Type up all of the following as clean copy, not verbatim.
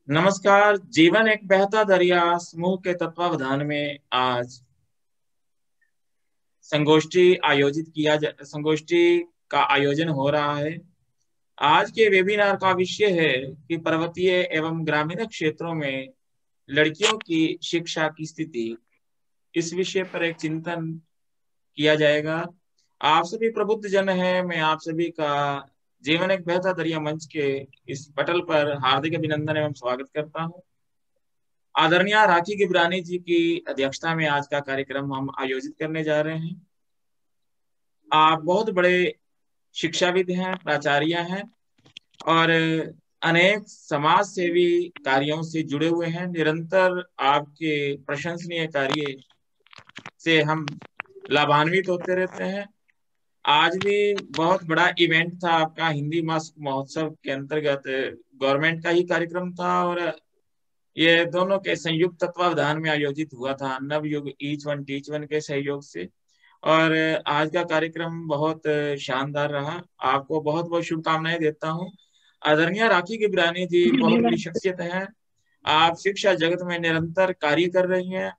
नमस्कार। जीवन एक बहता दरिया समूह के तत्वावधान में आज संगोष्ठी का आयोजन हो रहा है। आज के वेबिनार का विषय है कि पर्वतीय एवं ग्रामीण क्षेत्रों में लड़कियों की शिक्षा की स्थिति। इस विषय पर एक चिंतन किया जाएगा। आप सभी प्रबुद्ध जन हैं। मैं आप सभी का जीवन एक बहता दरिया मंच के इस पटल पर हार्दिक अभिनंदन एवं स्वागत करता हूं। आदरणीय राखी गिबरानी जी की अध्यक्षता में आज का कार्यक्रम हम आयोजित करने जा रहे हैं। आप बहुत बड़े शिक्षाविद हैं, प्राचार्य हैं और अनेक समाज सेवी कार्यों से जुड़े हुए हैं। निरंतर आपके प्रशंसनीय कार्य से हम लाभान्वित होते रहते हैं। आज भी बहुत बड़ा इवेंट था आपका हिंदी मासिक महोत्सव के अंतर्गत। गवर्नमेंट का ही कार्यक्रम था और ये दोनों के संयुक्त तत्वावधान में आयोजित हुआ था, Navyug each one teach one के सहयोग से। और आज का कार्यक्रम बहुत शानदार रहा। आपको बहुत बहुत शुभकामनाएं देता हूं। आदरणीय राखी गिबरानी जी बहुत बड़ी धन्यवाद। शख्सियत हैं। आप शिक्षा जगत में निरंतर कार्य कर रही हैं।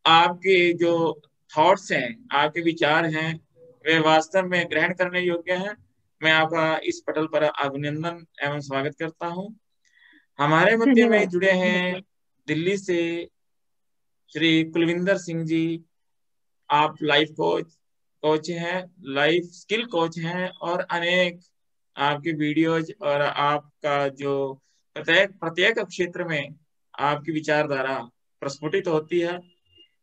आपके जो थॉट्स हैं, आपके विचार हैं, वे वास्तव में ग्रहण करने योग्य हैं। मैं आपका इस पटल पर अभिनंदन एवं स्वागत करता हूं। हमारे मध्य में धन्यवाद। जुड़े हैं दिल्ली से श्री कुलविंदर सिंह जी। आप लाइफ कोच हैं, लाइफ स्किल कोच हैं और अनेक आपके वीडियोज और आपका जो प्रत्येक प्रत्येक क्षेत्र में आपकी विचारधारा प्रस्फुटित होती है।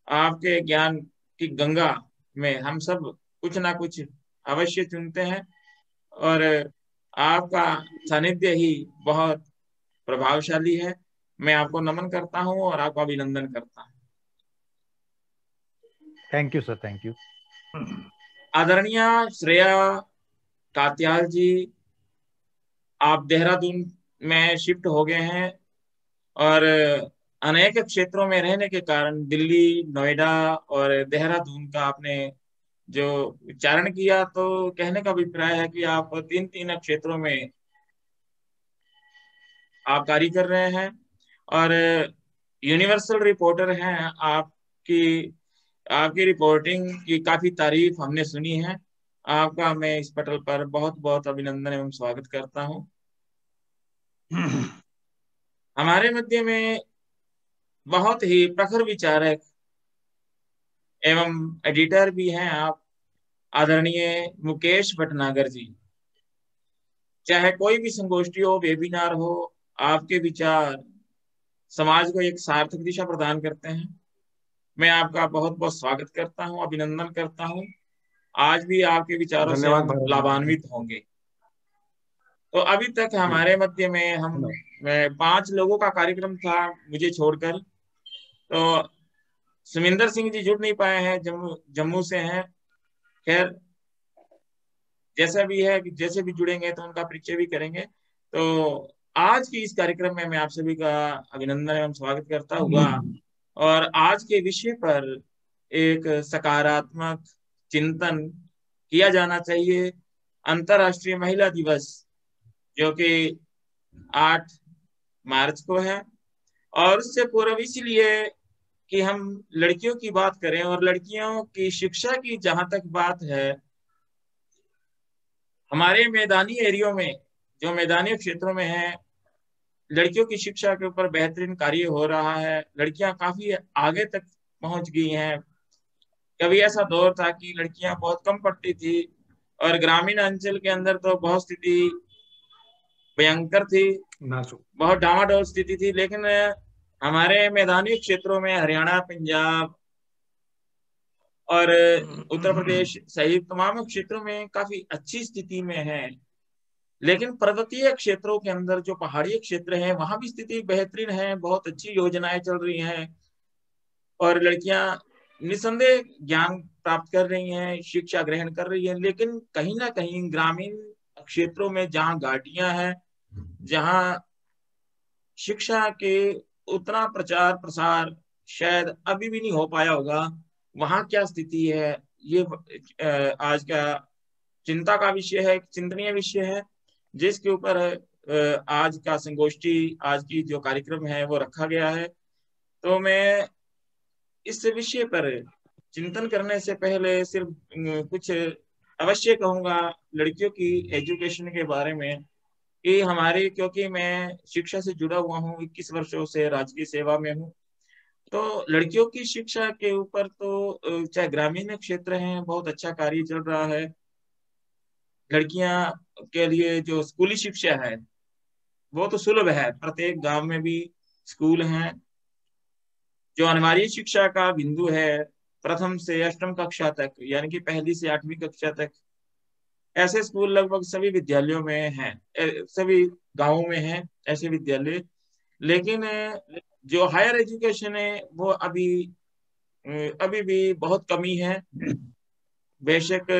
आपके ज्ञान की गंगा में हम सब कुछ ना कुछ अवश्य चुनते हैं और आपका सानिध्य ही बहुत प्रभावशाली है। मैं आपको नमन करता हूं और आपका अभिनंदन करता हूं। Thank you sir, thank you. आदरणीय श्रेया कात्याल जी, आप देहरादून में शिफ्ट हो गए हैं और अनेक क्षेत्रों में रहने के कारण दिल्ली, नोएडा और देहरादून का आपने जो उच्चारण किया, तो कहने का अभिप्राय है कि आप तीन तीन क्षेत्रों में आप कार्य कर रहे हैं और यूनिवर्सल रिपोर्टर हैं। आपकी आपकी रिपोर्टिंग की काफी तारीफ हमने सुनी है। आपका मैं इस पटल पर बहुत बहुत अभिनंदन एवं स्वागत करता हूं। हमारे मध्य में बहुत ही प्रखर विचारक एवं एडिटर भी हैं आप, आदरणीय मुकेश भटनागर जी। चाहे कोई भी संगोष्ठी हो, वेबिनार हो, आपके विचार समाज को एक सार्थक दिशा प्रदान करते हैं। मैं आपका बहुत बहुत स्वागत करता हूं, अभिनंदन करता हूं। आज भी आपके विचारों से धन्यवाद हम भारत माता की। लाभान्वित होंगे। तो अभी तक हमारे मध्य में हम धन्यवाद। 5 लोगों का कार्यक्रम था, मुझे छोड़कर। तो सुमिंदर सिंह जी जुड़ नहीं पाए हैं, जम्मू जम्मू से हैं। खैर, जैसा भी है, जैसे भी जुड़ेंगे तो उनका परिचय भी करेंगे। तो आज की इस कार्यक्रम में मैं आप सभी का अभिनंदन एवं स्वागत करता हुआ और आज के विषय पर एक सकारात्मक चिंतन किया जाना चाहिए। अंतर्राष्ट्रीय महिला दिवस जो कि 8 मार्च को है, और उससे पूर्व इसलिए कि हम लड़कियों की बात करें और लड़कियों की शिक्षा की जहां तक बात है, हमारे मैदानी एरियो में, जो मैदानी क्षेत्रों में है, लड़कियों की शिक्षा के ऊपर बेहतरीन कार्य हो रहा है। लड़कियां काफी आगे तक पहुंच गई हैं। कभी ऐसा दौर था कि लड़कियां बहुत कम पढ़ती थी और ग्रामीण अंचल के अंदर तो बहुत स्थिति भयंकर थी, नाचो। बहुत डामाडोल स्थिति थी। लेकिन हमारे मैदानी क्षेत्रों में हरियाणा, पंजाब और उत्तर प्रदेश सहित तमाम क्षेत्रों में काफी अच्छी स्थिति में है। लेकिन पर्वतीय क्षेत्रों के अंदर, जो पहाड़ी क्षेत्र हैं, वहां भी स्थिति बेहतरीन है, बहुत अच्छी योजनाएं चल रही हैं और लड़कियां निसंदेह ज्ञान प्राप्त कर रही हैं, शिक्षा ग्रहण कर रही हैं। लेकिन कहीं ना कहीं ग्रामीण क्षेत्रों में जहाँ घाटियां हैं, जहाँ शिक्षा के उतना प्रचार प्रसार शायद अभी भी नहीं हो पाया होगा, वहां क्या स्थिति है, ये आज का चिंता का विषय है, चिंतनीय विषय है, जिसके ऊपर आज का संगोष्ठी, आज की जो कार्यक्रम है वो रखा गया है। तो मैं इस विषय पर चिंतन करने से पहले सिर्फ कुछ अवश्य कहूंगा लड़कियों की एजुकेशन के बारे में, कि हमारी, क्योंकि मैं शिक्षा से जुड़ा हुआ हूँ, 21 वर्षों से राजकीय सेवा में हूँ। तो लड़कियों की शिक्षा के ऊपर तो चाहे ग्रामीण क्षेत्र है, बहुत अच्छा कार्य चल रहा है। लड़कियां के लिए जो स्कूली शिक्षा है वो तो सुलभ है, प्रत्येक गांव में भी स्कूल हैं। जो अनिवार्य शिक्षा का बिंदु है, प्रथम से अष्टम कक्षा तक, यानी कि पहली से आठवीं कक्षा तक, ऐसे स्कूल लगभग सभी विद्यालयों में हैं, सभी गांवों में हैं ऐसे विद्यालय। लेकिन जो हायर एजुकेशन है वो अभी भी बहुत कमी है। बेशक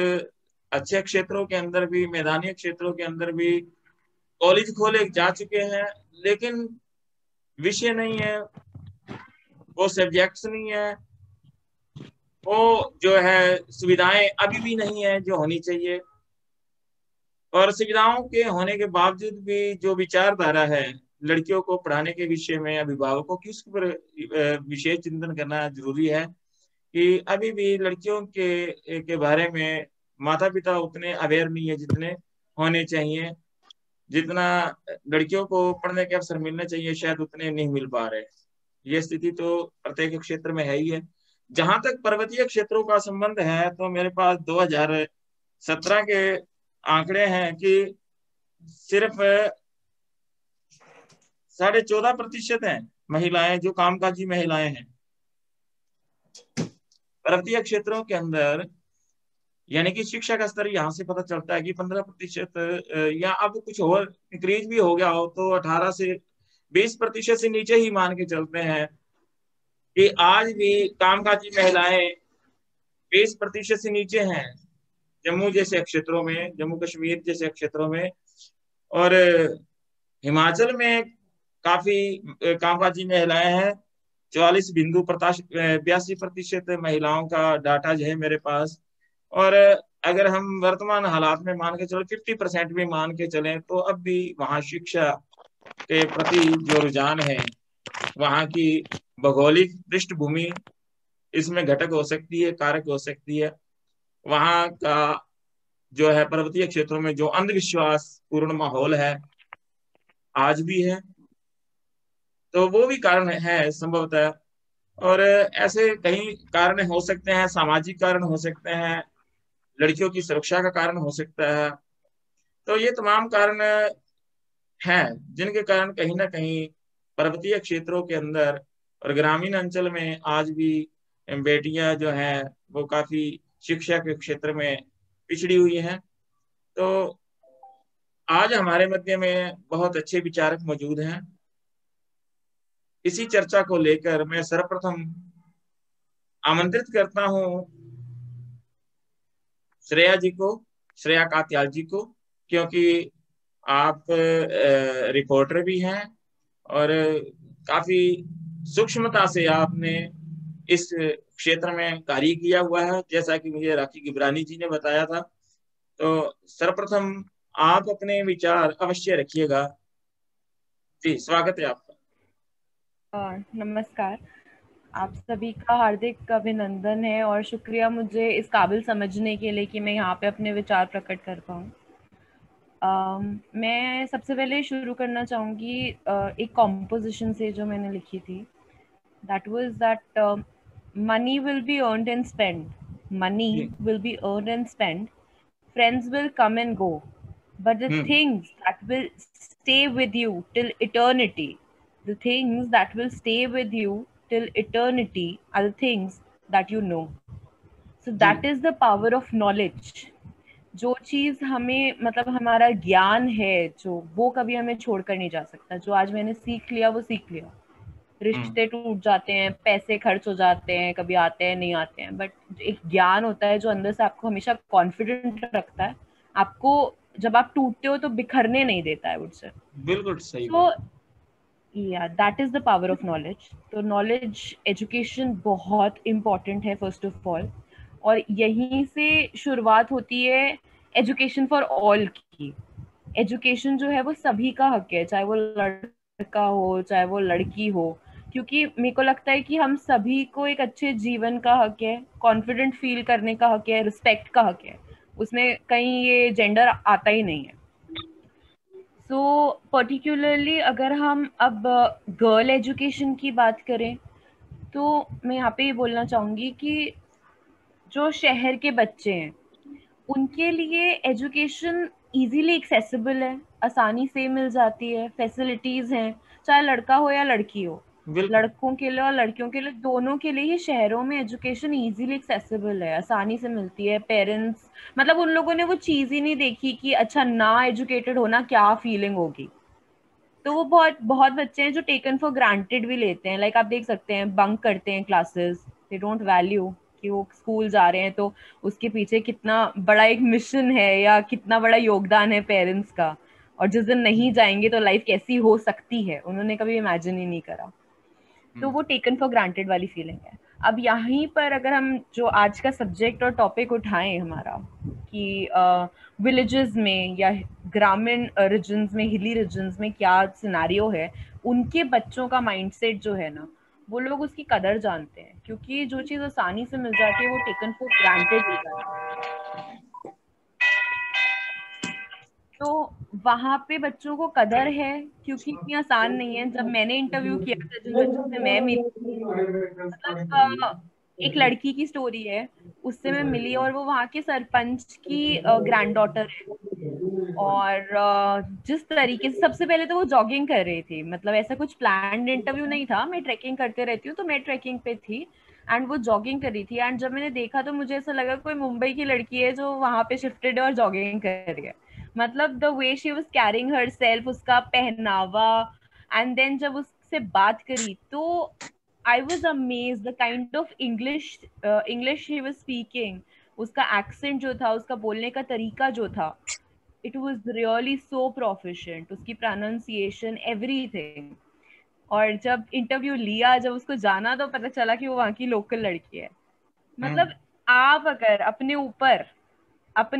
अच्छे क्षेत्रों के अंदर भी, मैदानी क्षेत्रों के अंदर भी कॉलेज खोले जा चुके हैं, लेकिन विषय नहीं है, वो सब्जेक्ट्स नहीं है, वो जो है सुविधाएं अभी भी नहीं है जो होनी चाहिए। और सुविधाओं के होने के बावजूद भी जो विचारधारा है लड़कियों को पढ़ाने के विषय में, अभिभावकों की उसके पर विशेष चिंतन करना जरूरी है, कि अभी भी लड़कियों के बारे में माता पिता उतने अवेयर नहीं है जितने होने चाहिए। जितना लड़कियों को पढ़ने के अवसर मिलने चाहिए शायद उतने नहीं मिल पा रहे। ये स्थिति तो प्रत्येक क्षेत्र में है ही है। जहां तक पर्वतीय क्षेत्रों का संबंध है, तो मेरे पास 2017 के आंकड़े हैं कि सिर्फ 14.5% हैं महिलाएं जो कामकाजी महिलाएं हैं पर्वतीय क्षेत्रों के अंदर। यानी कि शिक्षा का स्तर यहाँ से पता चलता है कि 15% या अब कुछ और इंक्रीज भी हो गया हो तो 18 से 20% से नीचे ही मान के चलते हैं कि आज भी कामकाजी महिलाएं 20% से नीचे हैं जम्मू जैसे क्षेत्रों में, जम्मू कश्मीर जैसे क्षेत्रों में। और हिमाचल में काफी कामकाजी महिलाएं हैं, 44.82% महिलाओं का डाटा जो है मेरे पास। और अगर हम वर्तमान हालात में मान के चलो 50% भी मान के चलें, तो अब भी वहाँ शिक्षा के प्रति जो रुझान है, वहाँ की भौगोलिक पृष्ठभूमि इसमें घटक हो सकती है, कारक हो सकती है। वहाँ का जो है पर्वतीय क्षेत्रों में जो अंधविश्वास पूर्ण माहौल है आज भी है, तो वो भी कारण है संभवतः। और ऐसे कई कारण हो सकते हैं, सामाजिक कारण हो सकते हैं, लड़कियों की सुरक्षा का कारण हो सकता है। तो ये तमाम कारण हैं जिनके कारण कहीं ना कहीं पर्वतीय क्षेत्रों के अंदर और ग्रामीण अंचल में आज भी बेटियां जो हैं वो काफी शिक्षा के क्षेत्र में पिछड़ी हुई हैं। तो आज हमारे मध्य में बहुत अच्छे विचारक मौजूद हैं। इसी चर्चा को लेकर मैं सर्वप्रथम आमंत्रित करता हूं श्रेया जी को, श्रेया कात्याल जी को, क्योंकि आप रिपोर्टर भी हैं और काफी सूक्ष्मता से आपने इस क्षेत्र में कार्य किया हुआ है, जैसा कि मुझे राखी गिबरानी जी ने बताया था। तो सर्वप्रथम आप अपने विचार अवश्य रखिएगा। जी, स्वागत है आपका। नमस्कार। आप सभी का हार्दिक अभिनंदन है और शुक्रिया मुझे इस काबिल समझने के लिए कि मैं यहाँ पे अपने विचार प्रकट कर पाऊँ। मैं सबसे पहले शुरू करना चाहूँगी एक कॉम्पोजिशन से जो मैंने लिखी थी। That was that money will be earned and spend, money will be earned and spend, friends will come and go, but the things that will stay with you till eternity, the things that will stay with you till eternity are the things that you know. So that is the power of knowledge. जो चीज हमें मतलब हमारा ज्ञान है जो, वो कभी हमें छोड़कर नहीं जा सकता। जो आज मैंने सीख लिया वो सीख लिया। रिश्ते टूट जाते हैं, पैसे खर्च हो जाते हैं, कभी आते हैं नहीं आते हैं, बट एक ज्ञान होता है जो अंदर से आपको हमेशा कॉन्फिडेंट रखता है, आपको जब आप टूटते हो तो बिखरने नहीं देता है मुझसे। बिल्कुल सही सो बात। या that is the power of knowledge. तो नॉलेज एजुकेशन बहुत इम्पोर्टेंट है फर्स्ट ऑफ ऑल, और यहीं से शुरुआत होती है एजुकेशन फॉर ऑल की। एजुकेशन जो है वो सभी का हक है, चाहे वो लड़का हो चाहे वो लड़की हो, क्योंकि मेरे को लगता है कि हम सभी को एक अच्छे जीवन का हक है, कॉन्फिडेंट फील करने का हक है, रिस्पेक्ट का हक है, उसमें कहीं ये जेंडर आता ही नहीं है। सो पर्टिकुलरली अगर हम अब गर्ल एजुकेशन की बात करें, तो मैं यहाँ पे ये बोलना चाहूँगी कि जो शहर के बच्चे हैं उनके लिए एजुकेशन इजीली एक्सेसिबल है, आसानी से मिल जाती है, फैसिलिटीज हैं, चाहे लड़का हो या लड़की हो, बिल्कुल। लड़कों के लिए और लड़कियों के लिए दोनों के लिए ही शहरों में एजुकेशन इजीली एक्सेसिबल है, आसानी से मिलती है। पेरेंट्स मतलब उन लोगों ने वो चीज ही नहीं देखी कि अच्छा ना एजुकेटेड होना क्या फीलिंग होगी। तो वो बहुत बहुत बच्चे हैं जो टेकन फॉर ग्रांटेड भी लेते हैं, लाइक आप देख सकते हैं बंक करते हैं क्लासेस, दे डोंट वैल्यू कि वो स्कूल जा रहे हैं, तो उसके पीछे कितना बड़ा एक मिशन है या कितना बड़ा योगदान है पेरेंट्स का, और जिस दिन नहीं जाएंगे तो लाइफ कैसी हो सकती है उन्होंने कभी इमेजिन ही नहीं करा। तो वो टेकन फॉर ग्रांटेड वाली फीलिंग है। अब यहीं पर अगर हम जो आज का सब्जेक्ट और टॉपिक उठाएं हमारा कि विलेजेस में या ग्रामीण रीजन्स में, हिली रीजन्स में क्या सिनेरियो है, उनके बच्चों का माइंडसेट जो है ना, वो लोग उसकी कदर जानते हैं, क्योंकि जो चीज़ आसानी से मिल जाती है वो टेकन फॉर ग्रांटेड हो जाती है। तो वहां पे बच्चों को कदर है, क्योंकि इतनी आसान नहीं है। जब मैंने इंटरव्यू किया था जिन बच्चों से मैं मिली, मतलब एक लड़की की स्टोरी है, उससे मैं मिली और वो वहाँ के सरपंच की ग्रैंड डॉटर है। और जिस तरीके से, सबसे पहले तो वो जॉगिंग कर रही थी, मतलब ऐसा कुछ प्लान्ड इंटरव्यू नहीं था, मैं ट्रैकिंग करते रहती हूँ तो मैं ट्रैकिंग पे थी, एंड वो जॉगिंग कर रही थी। एंड जब मैंने देखा तो मुझे ऐसा लगा कोई मुंबई की लड़की है जो वहां पे शिफ्टेड है और जॉगिंग कर रही है। मतलब the way she was carrying her self, उसका पहनावा, एंड देन जब उससे बात करी तो I was amaze the kind of English he was speaking, उसका एक्सेंट जो था, उसका बोलने का तरीका जो था, it was really so proficient, उसकी प्रोनाउंसिएशन एवरीथिंग। और जब इंटरव्यू लिया, जब उसको जाना, तो पता चला कि वो वहाँ की लोकल लड़की है। मतलब आप अगर अपने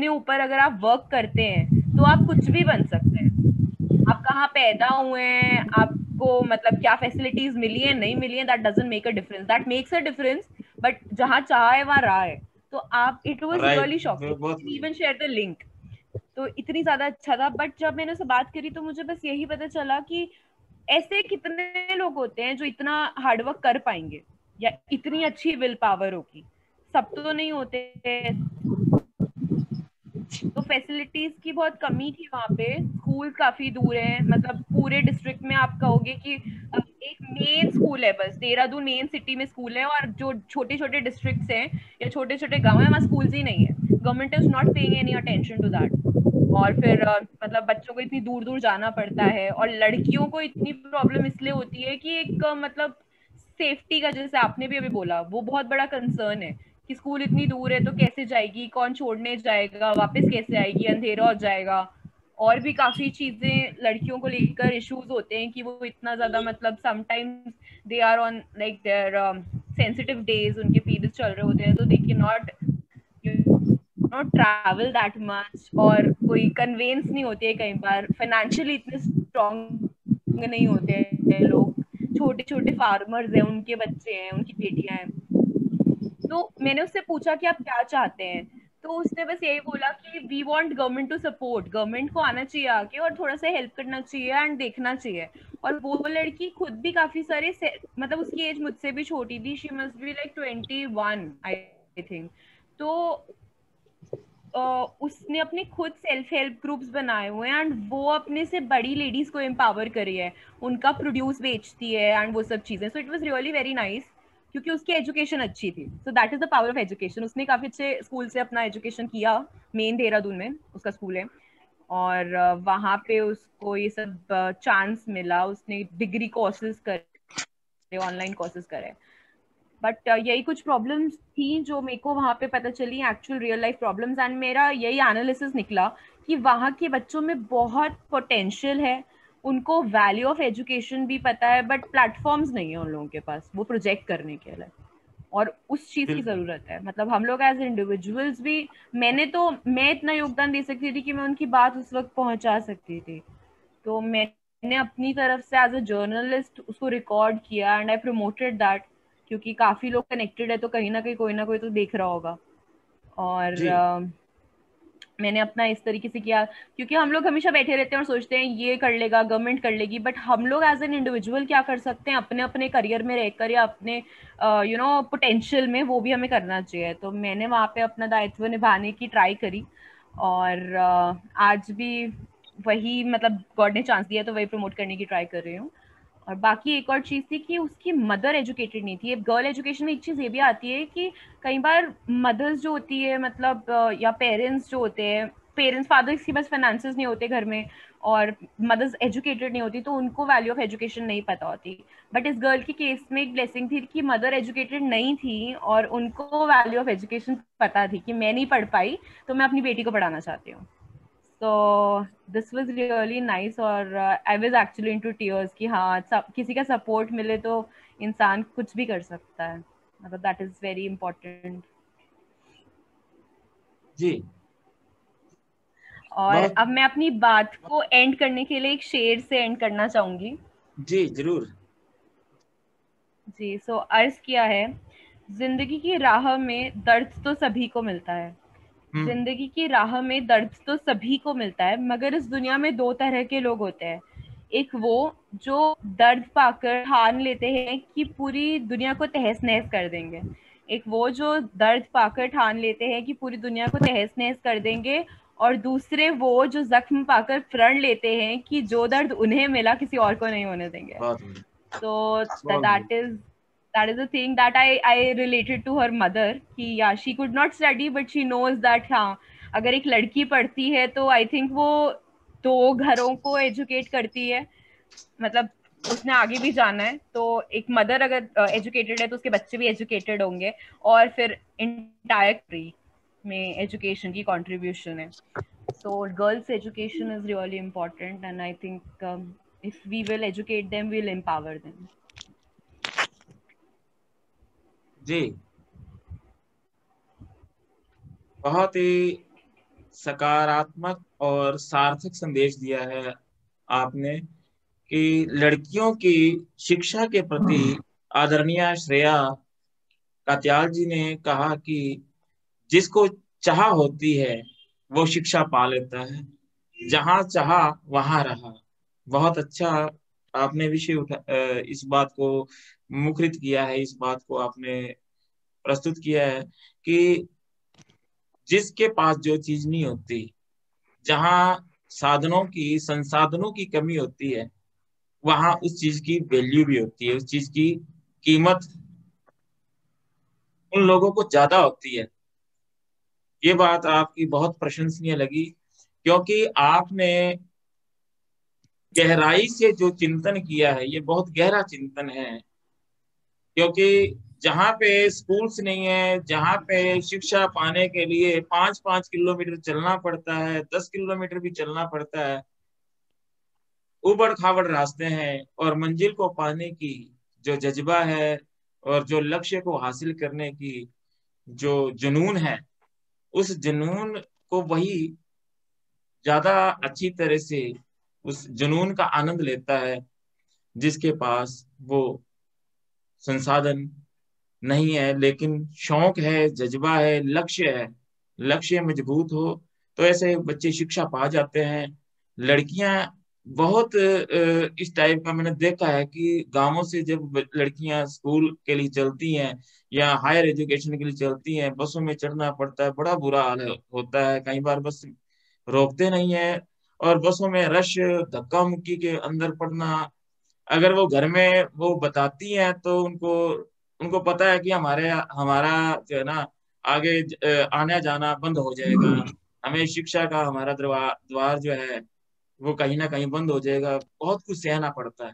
ऊपर अगर आप वर्क करते हैं तो आप कुछ भी बन सकते हैं। आप कहाँ पैदा हुए हैं, आपको मतलब क्या फैसिलिटीज मिली है नहीं मिली है, that doesn't make a difference, that makes a difference, but जहाँ चाह है वहाँ रहा है। तो आप, it was right, really shocking, even share the link. तो इतनी ज्यादा अच्छा था। बट जब मैंने उससे बात करी तो मुझे बस यही पता चला कि ऐसे कितने लोग होते हैं जो इतना हार्डवर्क कर पाएंगे या इतनी अच्छी विल पावर होगी, सब तो नहीं होते। तो फैसिलिटीज की बहुत कमी थी वहाँ पे, स्कूल काफी दूर है, मतलब पूरे डिस्ट्रिक्ट में आप कहोगे कि एक मेन स्कूल है, बस देहरादून मेन सिटी में स्कूल है, और जो छोटे छोटे डिस्ट्रिक्ट्स हैं या छोटे छोटे गांव है वहाँ स्कूल्स ही नहीं है। Government is not paying any attention to that. और फिर मतलब बच्चों को इतनी दूर दूर जाना पड़ता है, और लड़कियों को इतनी प्रॉब्लम इसलिए होती है कि एक मतलब सेफ्टी का, जैसे आपने भी अभी बोला, वो बहुत बड़ा कंसर्न है कि स्कूल इतनी दूर है तो कैसे जाएगी, कौन छोड़ने जाएगा, वापस कैसे आएगी, अंधेरा हो जाएगा। और भी काफी चीजें लड़कियों को लेकर इश्यूज होते हैं कि वो इतना ज्यादा, मतलब sometimes they are on like their sensitive days, उनके पीरियड्स चल रहे होते हैं, तो they can not not travel that much, और कोई कन्वेंस नहीं होती है, कई बार फाइनेंशियली इतने स्ट्रॉन्ग नहीं होते हैं लोग, छोटे छोटे फार्मर्स हैं, उनके बच्चे हैं, उनकी बेटियां हैं। तो मैंने उससे पूछा कि आप क्या चाहते हैं, तो उसने बस यही बोला कि we want government to support, government को आना चाहिए आके और थोड़ा सा हेल्प करना चाहिए एंड देखना चाहिए। और वो लड़की खुद भी काफी सारे मतलब उसकी एज मुझसे भी छोटी थी, she must be like 21 I think. तो उसने अपने खुद सेल्फ हेल्प ग्रुप्स बनाए हुए हैं, एंड वो अपने से बड़ी लेडीज को एम्पावर करी है, उनका प्रोड्यूस बेचती है एंड वो सब चीजें। So it was really very nice, क्योंकि उसकी एजुकेशन अच्छी थी। So that is the power of education. उसने काफी अच्छे स्कूल से अपना एजुकेशन किया, मेन देहरादून में उसका स्कूल है, और वहां पे उसको ये सब चांस मिला, उसने डिग्री कोर्सेज करे, ऑनलाइन कोर्सेज करे। बट यही कुछ प्रॉब्लम्स थी जो मेरे को वहां पे पता चली, actual real life problems, and मेरा यही एनालिसिस निकला कि वहाँ के बच्चों में बहुत पोटेंशियल है, उनको वैल्यू ऑफ एजुकेशन भी पता है, बट प्लेटफॉर्म्स नहीं है उन लोगों के पास वो प्रोजेक्ट करने के लिए। और उस चीज की बिल्कुल। जरूरत है। मतलब हम लोग एज इंडिविजुअल्स भी, मैं इतना योगदान दे सकती थी कि मैं उनकी बात उस वक्त पहुंचा सकती थी, तो मैंने अपनी तरफ से एज अ जर्नलिस्ट उसको रिकॉर्ड किया एंड आई प्रमोटेड दैट, क्योंकि काफी लोग कनेक्टेड है तो कहीं ना कोई तो देख रहा होगा। और जी मैंने अपना इस तरीके से किया, क्योंकि हम लोग हमेशा बैठे रहते हैं और सोचते हैं ये कर लेगा, गवर्नमेंट कर लेगी, बट हम लोग एज एन इंडिविजुअल क्या कर सकते हैं अपने अपने करियर में रहकर या अपने पोटेंशियल में, वो भी हमें करना चाहिए। तो मैंने वहाँ पे अपना दायित्व निभाने की ट्राई करी, और आज भी वही, मतलब गॉड ने चांस दिया तो वही प्रमोट करने की ट्राई कर रही हूँ। और बाकी एक और चीज़ थी कि उसकी मदर एजुकेटेड नहीं थी। गर्ल एजुकेशन में एक चीज़ ये भी आती है कि कई बार मदर्स जो होती है, मतलब या पेरेंट्स जो होते हैं, पेरेंट्स फादर्स के पास फाइनेंसेस नहीं होते घर में, और मदर्स एजुकेटेड नहीं होती, तो उनको वैल्यू ऑफ एजुकेशन नहीं पता होती। बट इस गर्ल के केस में एक ब्लेसिंग थी कि मदर एजुकेटेड नहीं थी और उनको वैल्यू ऑफ एजुकेशन पता थी कि मैं नहीं पढ़ पाई तो मैं अपनी बेटी को पढ़ाना चाहती हूँ। तो दिस वाज रियली नाइस, और I was actually into tears कि हाँ, किसी का सपोर्ट मिले तो इंसान कुछ भी कर सकता है। मतलब दैट इज वेरी इंपॉर्टेंट। जी और बहुत। अब मैं अपनी बात को एंड करने के लिए एक शेर से एंड करना चाहूंगी। जी जरूर। जी, सो अर्ज किया है, जिंदगी की राह में दर्द तो सभी को मिलता है, हम्म। जिंदगी की राह में दर्द तो सभी को मिलता है, मगर इस दुनिया में दो तरह के लोग होते हैं। एक वो जो दर्द पाकर ठान लेते हैं कि पूरी दुनिया को तहस नहस कर देंगे, एक वो जो दर्द पाकर ठान लेते हैं कि पूरी दुनिया को तहस नहस कर देंगे, और दूसरे वो जो जख्म पाकर प्रण लेते हैं कि जो दर्द उन्हें मिला किसी और को नहीं होने देंगे। बहुत बढ़िया। So बहुत that बढ़िया। is the thing that I related to her mother कि yeah, she could not study but she knows that हाँ, अगर एक लड़की पढ़ती है तो आई थिंक वो दो घरों को एजुकेट करती है। मतलब उसने आगे भी जाना है, तो एक मदर अगर एजुकेटेड है तो उसके बच्चे भी एजुकेटेड होंगे, और फिर इंटायर कंट्री में एजुकेशन की कंट्रीब्यूशन है। So girls education is really important, and I think if we will educate them, we'll empower them. जी बहुत ही सकारात्मक और सार्थक संदेश दिया है आपने कि लड़कियों की शिक्षा के प्रति आदरणीय श्रेया कात्याल जी ने कहा कि जिसको चाह होती है वो शिक्षा पा लेता है, जहां चाहा वहां रहा। बहुत अच्छा आपने विषय इस बात को मुखरित किया है, इस बात को आपने प्रस्तुत किया है कि जिसके पास जो चीज नहीं होती, जहां साधनों की संसाधनों की कमी होती है, वहां उस चीज की वैल्यू भी होती है, उस चीज की कीमत उन लोगों को ज्यादा होती है। ये बात आपकी बहुत प्रशंसनीय लगी, क्योंकि आपने गहराई से जो चिंतन किया है ये बहुत गहरा चिंतन है। क्योंकि जहाँ पे स्कूल्स नहीं है, जहाँ पे शिक्षा पाने के लिए 5-5 किलोमीटर चलना पड़ता है, 10 किलोमीटर भी चलना पड़ता है, उबड़ खाबड़ रास्ते हैं, और मंजिल को पाने की जो जज्बा है और जो लक्ष्य को हासिल करने की जो जुनून है, उस जुनून को वही ज्यादा अच्छी तरह से उस जुनून का आनंद लेता है जिसके पास वो संसाधन नहीं है, लेकिन शौक है, जज्बा है, लक्ष्य है। लक्ष्य मजबूत हो तो ऐसे बच्चे शिक्षा पा जाते हैं। लड़कियां बहुत इस टाइप का मैंने देखा है कि गांवों से जब लड़कियां स्कूल के लिए चलती हैं या हायर एजुकेशन के लिए चलती हैं, बसों में चढ़ना पड़ता है, बड़ा बुरा हाल होता है। कई बार बस रोकते नहीं है, और बसों में रश, धक्का मुक्की के अंदर पड़ना। अगर वो घर में वो बताती हैं तो उनको उनको पता है कि हमारे हमारा जो है ना आगे आना जाना बंद हो जाएगा, हमें शिक्षा का हमारा द्वार जो है वो कहीं ना कहीं बंद हो जाएगा, बहुत कुछ सहना पड़ता है।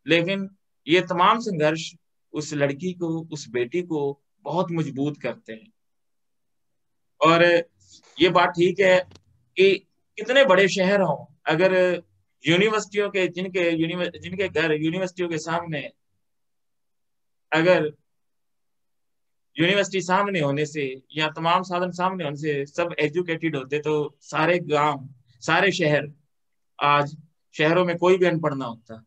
लेकिन ये तमाम संघर्ष उस लड़की को, उस बेटी को बहुत मजबूत करते हैं। और ये बात ठीक है कि कितने बड़े शहर हों, अगर यूनिवर्सिटियों के जिनके घर यूनिवर्सिटियों के सामने अगर यूनिवर्सिटी सामने होने से या तमाम साधन सामने होने से सब एजुकेटेड होते तो सारे गांव, सारे शहर, आज शहरों में कोई भी अनपढ़ ना होता।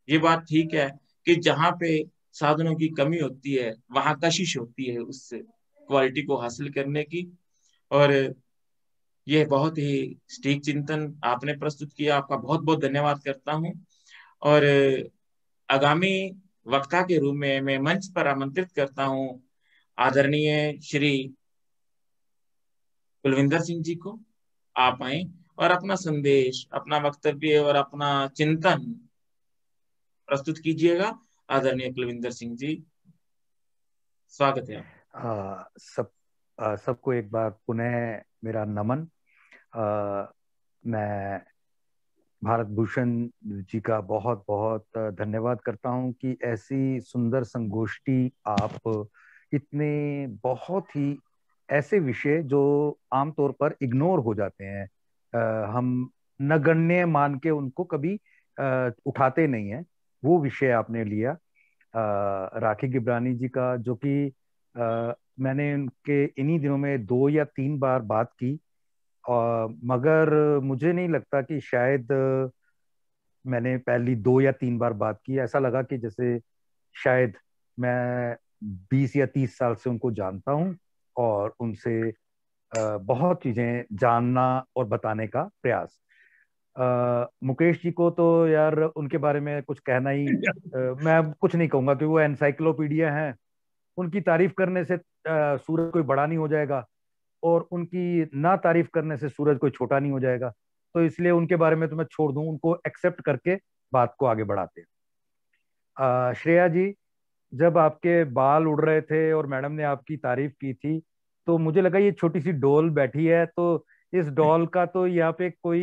ये बात ठीक है कि जहाँ पे साधनों की कमी होती है वहां कशिश होती है उस क्वालिटी को हासिल करने की। और ये बहुत ही सटीक चिंतन आपने प्रस्तुत किया, आपका बहुत बहुत धन्यवाद करता हूँ। और आगामी वक्ता के रूप में मैं मंच पर आमंत्रित करता हूँ आदरणीय श्री कुलविंदर सिंह जी को। आप आए और अपना संदेश, अपना वक्तव्य और अपना चिंतन प्रस्तुत कीजिएगा। आदरणीय कुलविंदर सिंह जी, स्वागत है आप। सब सबको एक बार पुनः मेरा नमन। मैं भारत भूषण जी का बहुत बहुत धन्यवाद करता हूं कि ऐसी सुंदर संगोष्ठी आप इतने बहुत ही ऐसे विषय जो आमतौर पर इग्नोर हो जाते हैं, हम नगण्य मान के उनको कभी उठाते नहीं हैं, वो विषय आपने लिया। राखी गिब्रानी जी का, जो कि मैंने उनके इन्हीं दिनों में 2 या 3 बार बात की, मगर मुझे नहीं लगता कि शायद मैंने पहली 2 या 3 बार बात की। ऐसा लगा कि जैसे शायद मैं 20 या 30 साल से उनको जानता हूं और उनसे बहुत चीजें जानना और बताने का प्रयास। मुकेश जी को तो यार उनके बारे में कुछ कहना ही, मैं कुछ नहीं कहूंगा कि वो एनसाइक्लोपीडिया हैं। उनकी तारीफ करने से सूरज कोई बड़ा नहीं हो जाएगा और उनकी ना तारीफ करने से सूरज कोई छोटा नहीं हो जाएगा। तो इसलिए उनके बारे में तो मैं छोड़ दूं, उनको एक्सेप्ट करके बात को आगे बढ़ाते हैं। श्रेया जी, जब आपके बाल उड़ रहे थे और मैडम ने आपकी तारीफ की थी, तो मुझे लगा ये छोटी सी डॉल बैठी है, तो इस डॉल का तो यहाँ पे कोई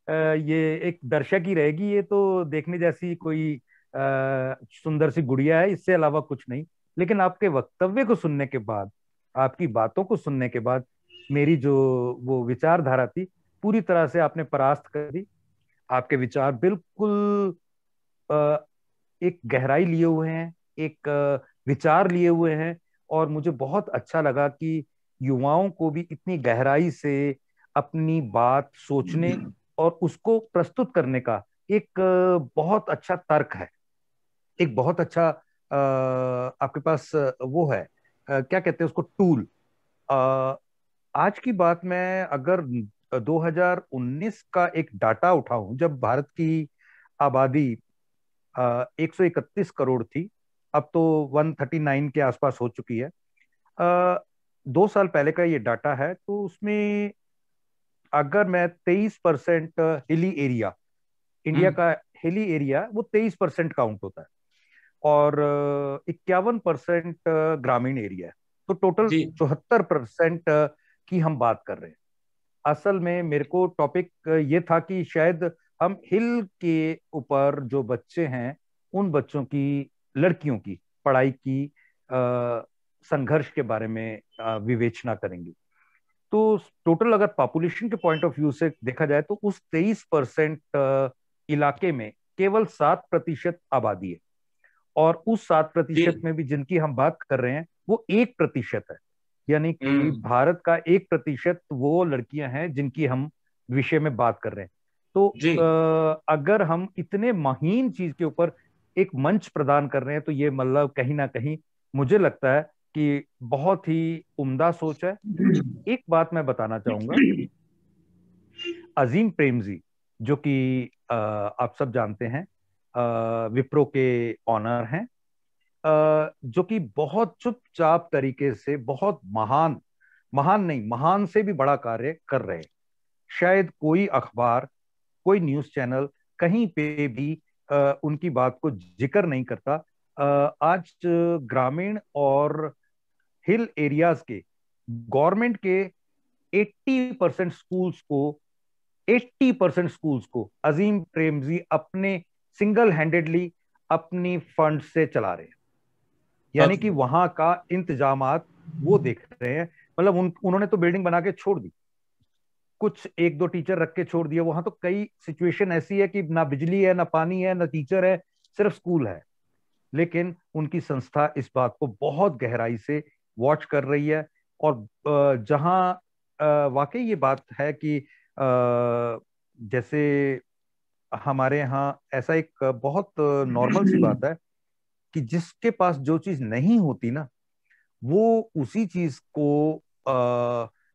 ये एक दर्शक ही रहेगी, ये तो देखने जैसी कोई सुंदर सी गुड़िया है, इससे अलावा कुछ नहीं। लेकिन आपके वक्तव्य को सुनने के बाद, आपकी बातों को सुनने के बाद, मेरी जो वो विचारधारा थी पूरी तरह से आपने परास्त कर दी। आपके विचार बिल्कुल एक गहराई लिए हुए हैं, एक विचार लिए हुए हैं। और मुझे बहुत अच्छा लगा कि युवाओं को भी इतनी गहराई से अपनी बात सोचने और उसको प्रस्तुत करने का एक बहुत अच्छा तर्क है, एक बहुत अच्छा आपके पास वो है, क्या कहते हैं उसको, टूल। आज की बात मैं अगर 2019 का एक डाटा उठाऊं, जब भारत की आबादी 131 करोड़ थी, अब तो 139 के आसपास हो चुकी है। 2 साल पहले का ये डाटा है, तो उसमें अगर मैं 23% हिली एरिया, इंडिया का हिली एरिया वो 23% काउंट होता है, और 51% ग्रामीण एरिया है, तो टोटल जी 74% की हम बात कर रहे हैं। असल में मेरे को टॉपिक ये था कि शायद हम हिल के ऊपर जो बच्चे हैं, उन बच्चों की, लड़कियों की पढ़ाई की संघर्ष के बारे में विवेचना करेंगे। तो टोटल अगर पॉपुलेशन के पॉइंट ऑफ व्यू से देखा जाए, तो उस 23% इलाके में केवल 7% आबादी है, और उस 7% जी। में भी जिनकी हम बात कर रहे हैं वो 1% है। यानी कि हम्म। भारत का 1% वो लड़कियां हैं जिनकी हम विषय में बात कर रहे हैं। तो जी अगर हम इतने महीन चीज के ऊपर एक मंच प्रदान कर रहे हैं, तो ये मतलब कहीं ना कहीं मुझे लगता है कि बहुत ही उम्दा सोच है। एक बात मैं बताना चाहूंगा, अजीम प्रेमजी, जो कि आप सब जानते हैं, विप्रो के ऑनर हैं, जो कि बहुत चुपचाप तरीके से बहुत महान, महान नहीं, महान से भी बड़ा कार्य कर रहे हैं। शायद कोई अखबार, कोई न्यूज़ चैनल कहीं पे भी उनकी बात को जिक्र नहीं करता। आज ग्रामीण और हिल एरियाज के गवर्नमेंट के 80% स्कूल्स को अजीम प्रेमजी अपने सिंगल हैंडेडली अपनी फंड से चला रहे हैं। यानी कि वहां का इंतजामात वो देख रहे हैं। मतलब उन्होंने तो बिल्डिंग बना के छोड़ दी, कुछ 1-2 टीचर रख के छोड़ दिए। वहां तो कई सिचुएशन ऐसी है कि ना बिजली है, ना पानी है, ना टीचर है, सिर्फ स्कूल है। लेकिन उनकी संस्था इस बात को बहुत गहराई से वॉच कर रही है। और जहां वाकई ये बात है कि जैसे हमारे यहाँ ऐसा एक बहुत नॉर्मल सी बात है कि जिसके पास जो चीज नहीं होती ना, वो उसी चीज को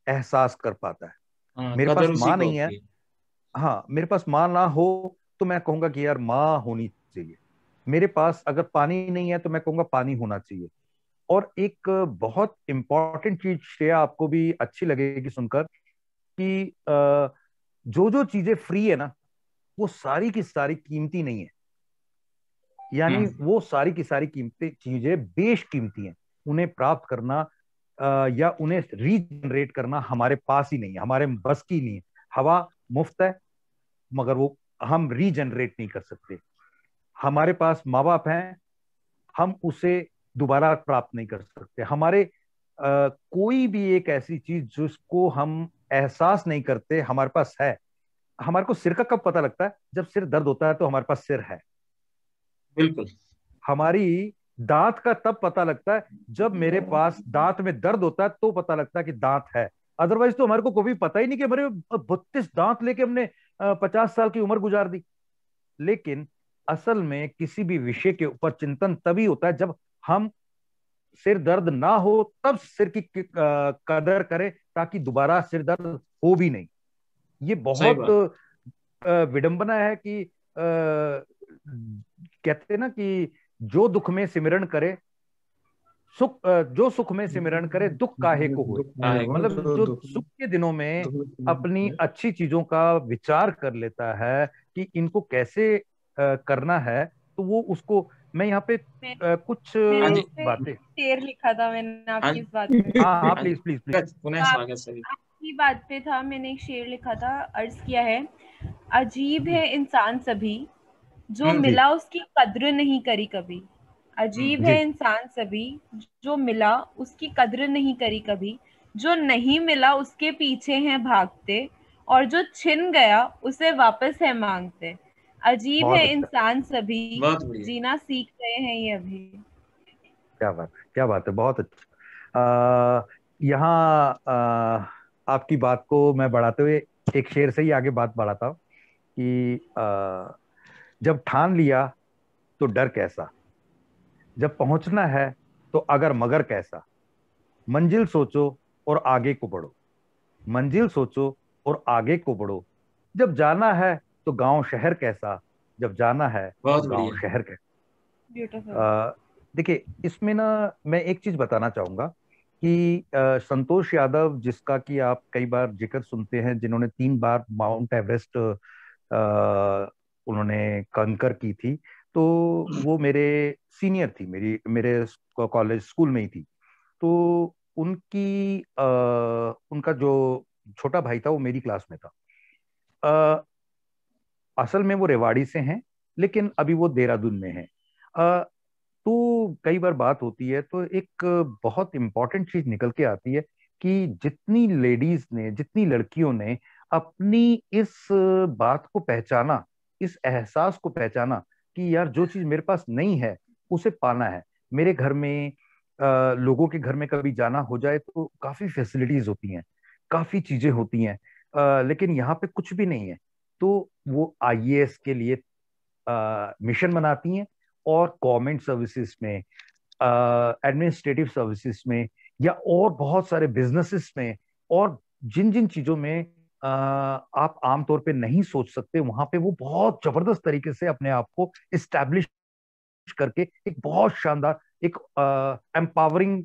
एहसास कर पाता है। हाँ, मेरे पास कदर उसी माँ को नहीं है, होती है। हाँ, मेरे पास माँ ना हो तो मैं कहूंगा कि यार माँ होनी चाहिए। मेरे पास अगर पानी नहीं है तो मैं कहूंगा पानी होना चाहिए। और एक बहुत इंपॉर्टेंट चीज श्रेया, आपको भी अच्छी लगेगी सुनकर, कि जो जो चीजें फ्री है ना, वो सारी की सारी कीमती नहीं है। यानी हम्म। वो सारी की सारी कीमती चीजें बेशकीमती हैं। उन्हें प्राप्त करना या उन्हें रीजनरेट करना हमारे पास ही नहीं है, हमारे बस की नहीं है। हवा मुफ्त है, मगर वो हम रीजनरेट नहीं कर सकते। हमारे पास माँ बाप हैं, हम उसे दोबारा प्राप्त नहीं कर सकते। हमारे कोई भी एक ऐसी चीज जिसको हम एहसास नहीं करते हमारे पास है। हमारे को सिर का कब पता लगता है? जब सिर दर्द होता है तो हमारे पास सिर है। बिल्कुल। हमारी दांत का तब पता लगता है जब मेरे पास दांत में दर्द होता है, तो पता लगता है कि दांत है। अदरवाइज तो हमारे को कभी पता ही नहीं कि हमारे 32 दांत लेके हमने 50 साल की उम्र गुजार दी। लेकिन असल में किसी भी विषय के ऊपर चिंतन तभी होता है जब हम सिर दर्द ना हो तब सिर की कदर करें, ताकि दोबारा सिर दर्द हो भी नहीं। ये सही बहुत बात। विडंबना है कि कहते हैं ना कि जो दुख में सिमरन करे सुख, जो सुख में सिमरन करे दुख काहे को होए। काहे को। मतलब जो सुख के दिनों में अपनी अच्छी चीजों का विचार कर लेता है कि इनको कैसे करना है, तो वो उसको, मैं यहाँ पे मैं कुछ हाँ मैंने जी। इस पे बातें। शेर लिखा था मैंने हाँ आपकी जी। इस बात पे। हाँ हाँ, हाँ जी। Please please please. पुनः तो आप स्वागत सभी। आपकी बात पे था, मैंने एक शेर लिखा था, अर्ज किया है। अजीब है इंसान सभी, जो जी मिला उसकी कद्र नहीं करी कभी। अजीब जी। है इंसान सभी, जो मिला उसकी कद्र नहीं करी कभी। जो नहीं मिला उसके पीछे हैं भागते, और जो छिन गया उसे वापस है मांगते। अजीब बहुत है अच्छा। इंसान सभी, बहुत बढ़िया। जीना सीख रहे हैं ये अभी। क्या बात है, क्या बात है, बहुत अच्छा। यहाँ आपकी बात को मैं बढ़ाते हुए एक शेर से ही आगे बात बढ़ाता हूँ कि जब ठान लिया तो डर कैसा, जब पहुंचना है तो अगर मगर कैसा। मंजिल सोचो और आगे को बढ़ो, मंजिल सोचो और आगे को बढ़ो। जब जाना है तो गांव शहर कैसा, जब जाना है तो बहुत गांव बढ़िया। शहर कैसा। ब्यूटीफुल। अ, देखिए, इसमें ना मैं एक चीज बताना चाहूंगा कि संतोष यादव, जिसका कि आप कई बार जिक्र सुनते हैं, जिन्होंने 3 बार माउंट एवरेस्ट उन्होंने कंकर की थी, तो वो मेरे सीनियर थी, मेरे कॉलेज स्कूल में ही थी। तो उनका जो छोटा भाई था वो मेरी क्लास में था। अ, असल में वो रेवाड़ी से हैं, लेकिन अभी वो देहरादून में हैं। तो कई बार बात होती है तो एक बहुत इंपॉर्टेंट चीज निकल के आती है कि जितनी लेडीज ने, जितनी लड़कियों ने अपनी इस बात को पहचाना, इस एहसास को पहचाना कि यार जो चीज मेरे पास नहीं है उसे पाना है। मेरे घर में लोगों के घर में कभी जाना हो जाए तो काफी फैसिलिटीज होती हैं, काफी चीजें होती हैं, लेकिन यहाँ पे कुछ भी नहीं है। तो वो आईएएस के लिए मिशन बनाती हैं, और गवर्नमेंट सर्विसेज में, एडमिनिस्ट्रेटिव सर्विसेज में, या और बहुत सारे बिजनेसेस में, और जिन जिन चीजों में आप आमतौर पे नहीं सोच सकते, वहां पे वो बहुत जबरदस्त तरीके से अपने आप को इस्टेब्लिश करके एक बहुत शानदार, एक एम्पावरिंग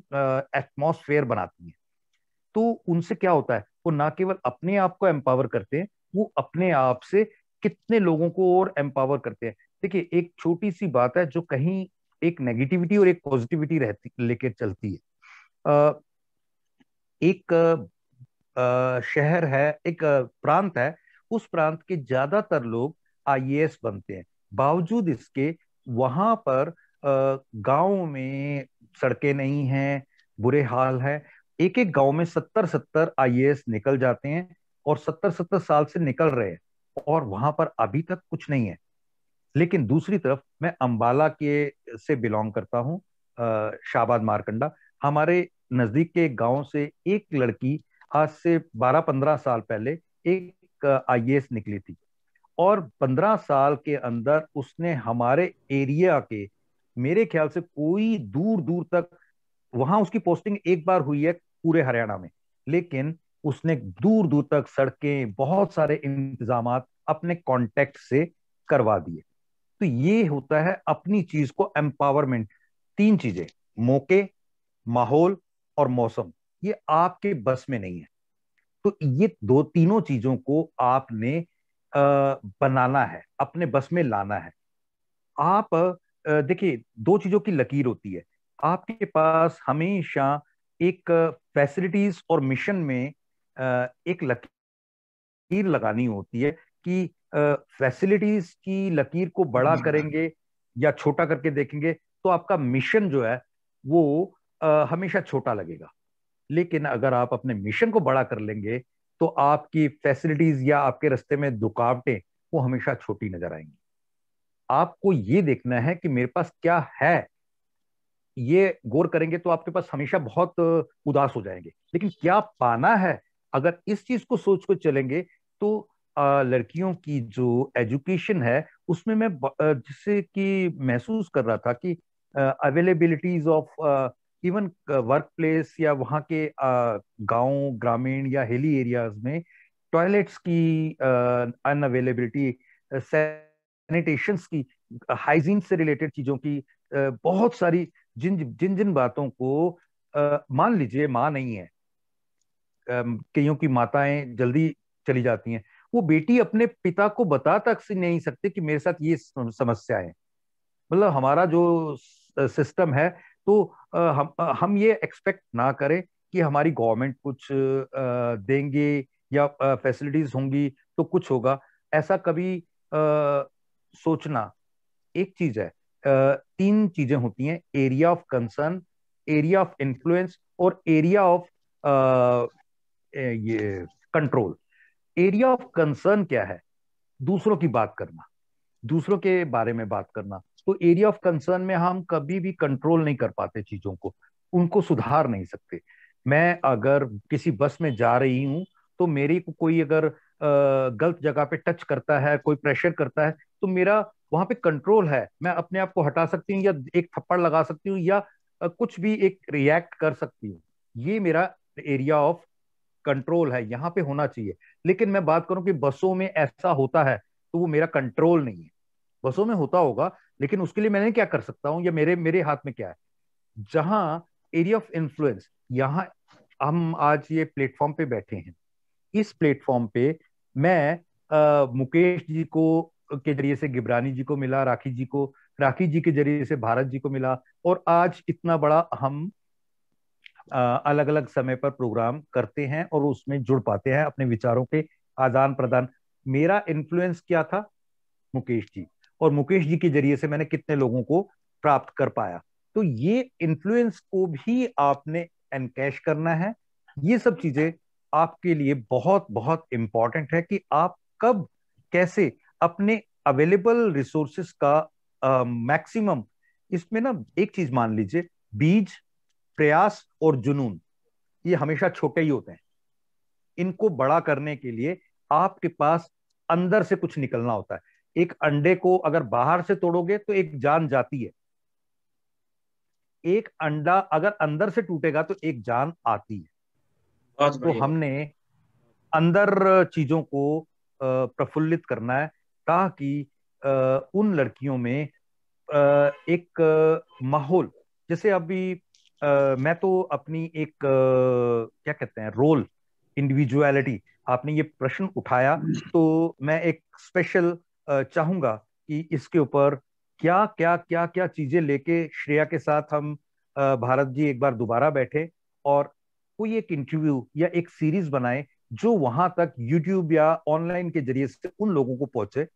एटमॉस्फेयर बनाती हैं। तो उनसे क्या होता है, वो ना केवल अपने आप को एम्पावर करते हैं, वो अपने आप से कितने लोगों को और एम्पावर करते हैं। देखिए, एक छोटी सी बात है जो कहीं एक नेगेटिविटी और एक पॉजिटिविटी रहती लेके चलती है। अ, एक शहर है, एक प्रांत है, उस प्रांत के ज्यादातर लोग आईएएस बनते हैं। बावजूद इसके वहां पर गांव में सड़कें नहीं हैं, बुरे हाल है। एक एक गांव में 70-70 आईएएस निकल जाते हैं, और 70-70 साल से निकल रहे हैं, और वहां पर अभी तक कुछ नहीं है। लेकिन दूसरी तरफ मैं अंबाला के से बिलोंग करता हूँ, शाहबाद मारकंडा। हमारे नजदीक के एक गांव से एक लड़की आज से 12-15 साल पहले एक आईएएस निकली थी, और 15 साल के अंदर उसने हमारे एरिया के, मेरे ख्याल से कोई दूर दूर तक, वहां उसकी पोस्टिंग एक बार हुई है पूरे हरियाणा में, लेकिन उसने दूर दूर तक सड़कें, बहुत सारे इंतजामात अपने कॉन्टेक्ट से करवा दिए। तो ये होता है अपनी चीज को एम्पावरमेंट। तीन चीजें, मौके, माहौल और मौसम, ये आपके बस में नहीं है। तो ये दो तीनों चीजों को आपने बनाना है, अपने बस में लाना है। आप देखिए, दो चीजों की लकीर होती है। आपके पास हमेशा एक फैसिलिटीज और मिशन में एक लकीर लगानी होती है कि फैसिलिटीज की लकीर को बड़ा करेंगे या छोटा करके देखेंगे तो आपका मिशन जो है वो हमेशा छोटा लगेगा। लेकिन अगर आप अपने मिशन को बड़ा कर लेंगे तो आपकी फैसिलिटीज या आपके रास्ते में रुकावटें वो हमेशा छोटी नजर आएंगी। आपको ये देखना है कि मेरे पास क्या है, ये गौर करेंगे तो आपके पास हमेशा बहुत उदास हो जाएंगे। लेकिन क्या पाना है, अगर इस चीज को सोच कर चलेंगे तो लड़कियों की जो एजुकेशन है उसमें मैं जिससे कि महसूस कर रहा था कि availabilities of even work place या वहाँ के गांव, ग्रामीण या हिली एरियाज में टॉयलेट्स की अनअवेलेबिलिटी, सैनिटेशंस की, हाइजीन से रिलेटेड चीजों की बहुत सारी, जिन जिन जिन बातों को मान लीजिए माँ नहीं है, कईयों की माताएं जल्दी चली जाती हैं, वो बेटी अपने पिता को बता तक से नहीं सकते कि मेरे साथ ये समस्या है। मतलब हमारा जो सिस्टम है, तो हम ये एक्सपेक्ट ना करें कि हमारी गवर्नमेंट कुछ देंगे या फैसिलिटीज होंगी तो कुछ होगा, ऐसा कभी सोचना। एक चीज है, तीन चीजें होती हैं, area of concern, area of influence और एरिया ऑफ ये कंट्रोल। एरिया ऑफ कंसर्न क्या है? दूसरों की बात करना, दूसरों के बारे में बात करना। तो एरिया ऑफ कंसर्न में हम कभी भी कंट्रोल नहीं कर पाते चीजों को, उनको सुधार नहीं सकते। मैं अगर किसी बस में जा रही हूं तो मेरी को कोई अगर गलत जगह पे टच करता है, कोई प्रेशर करता है, तो मेरा वहां पे कंट्रोल है, मैं अपने आप को हटा सकती हूँ या एक थप्पड़ लगा सकती हूँ या कुछ भी एक रिएक्ट कर सकती हूँ। ये मेरा एरिया ऑफ कंट्रोल है, यहाँ पे होना चाहिए। लेकिन मैं बात करूं कि बसों में ऐसा होता है तो वो मेरा कंट्रोल नहीं है। बसों में होता होगा, लेकिन उसके लिए मैंने क्या कर सकता हूं या मेरे मेरे हाथ में क्या है? जहां एरिया ऑफ इन्फ्लुएंस, यहाँ हम आज ये प्लेटफॉर्म पे बैठे हैं, इस प्लेटफॉर्म पे मैं मुकेश जी को के जरिए से गिबरानी जी को मिला, राखी जी को, राखी जी के जरिए से भारत जी को मिला, और आज इतना बड़ा हम अलग अलग समय पर प्रोग्राम करते हैं और उसमें जुड़ पाते हैं अपने विचारों के आदान प्रदान। मेरा इन्फ्लुएंस क्या था? मुकेश जी, और मुकेश जी के जरिए से मैंने कितने लोगों को प्राप्त कर पाया। तो ये इन्फ्लुएंस को भी आपने एनकैश करना है। ये सब चीजें आपके लिए बहुत बहुत इंपॉर्टेंट है कि आप कब कैसे अपने अवेलेबल रिसोर्सेस का मैक्सिमम, इसमें ना एक चीज मान लीजिए, बीज, प्रयास और जुनून, ये हमेशा छोटे ही होते हैं। इनको बड़ा करने के लिए आपके पास अंदर से कुछ निकलना होता है। एक अंडे को अगर बाहर से तोड़ोगे तो एक जान जाती है, एक अंडा अगर अंदर से टूटेगा तो एक जान आती है। बहुत तो बढ़िया। हमने अंदर चीजों को प्रफुल्लित करना है ताकि उन लड़कियों में एक माहौल, जैसे अभी मैं तो अपनी एक क्या कहते हैं, रोल, इंडिविजुअलिटी, आपने ये प्रश्न उठाया तो मैं एक स्पेशल चाहूंगा कि इसके ऊपर क्या क्या क्या क्या चीजें लेके श्रेया के साथ हम भारत जी एक बार दोबारा बैठे और कोई एक इंटरव्यू या एक सीरीज बनाए जो वहां तक यूट्यूब या ऑनलाइन के जरिए से उन लोगों को पहुंचे।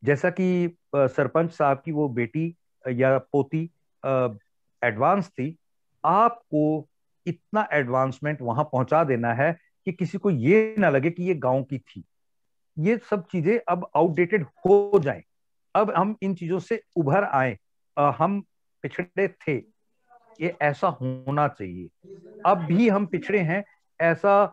जैसा कि सरपंच साहब की वो बेटी या पोती एडवांस थी, आपको इतना एडवांसमेंट वहां पहुंचा देना है कि किसी को ये ना लगे कि ये गांव की थी। ये सब चीजें अब आउटडेटेड हो जाएं, अब हम इन चीजों से उभर आए। हम पिछड़े थे, ये ऐसा होना चाहिए। अब भी हम पिछड़े हैं, ऐसा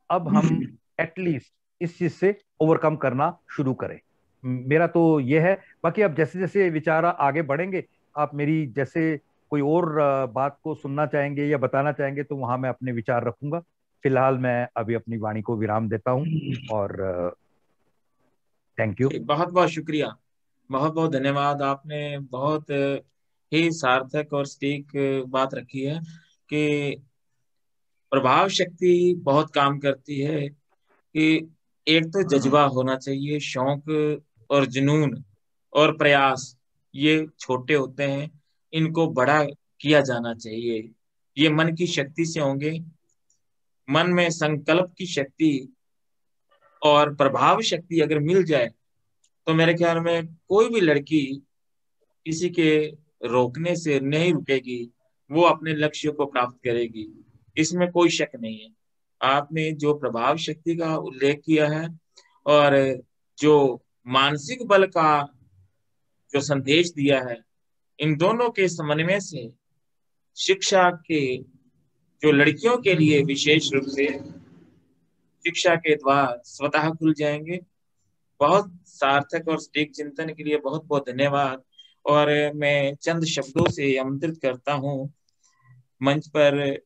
अब हम एटलीस्ट इस चीज से ओवरकम करना शुरू करें। मेरा तो ये है। बाकी अब जैसे जैसे विचार आगे बढ़ेंगे, आप मेरी जैसे कोई और बात को सुनना चाहेंगे या बताना चाहेंगे तो वहां मैं अपने विचार रखूंगा। फिलहाल मैं अभी अपनी वाणी को विराम देता हूं और थैंक यू। बहुत बहुत शुक्रिया, बहुत बहुत धन्यवाद। आपने बहुत ही सार्थक और सटीक बात रखी है कि प्रभाव शक्ति बहुत काम करती है। कि एक तो जज्बा होना चाहिए, शौक और जुनून और प्रयास, ये छोटे होते हैं, इनको बड़ा किया जाना चाहिए। ये मन की शक्ति से होंगे। मन में संकल्प की शक्ति और प्रभाव शक्ति अगर मिल जाए तो मेरे ख्याल में कोई भी लड़की किसी के रोकने से नहीं रुकेगी, वो अपने लक्ष्य को प्राप्त करेगी, इसमें कोई शक नहीं है। आपने जो प्रभाव शक्ति का उल्लेख किया है और जो मानसिक बल का जो संदेश दिया है, इन दोनों के समन्वय से शिक्षा के जो लड़कियों के लिए विशेष रूप से शिक्षा के द्वार स्वतः खुल जाएंगे। बहुत सार्थक और सटीक चिंतन के लिए बहुत बहुत धन्यवाद। और मैं चंद शब्दों से आमंत्रित करता हूँ मंच पर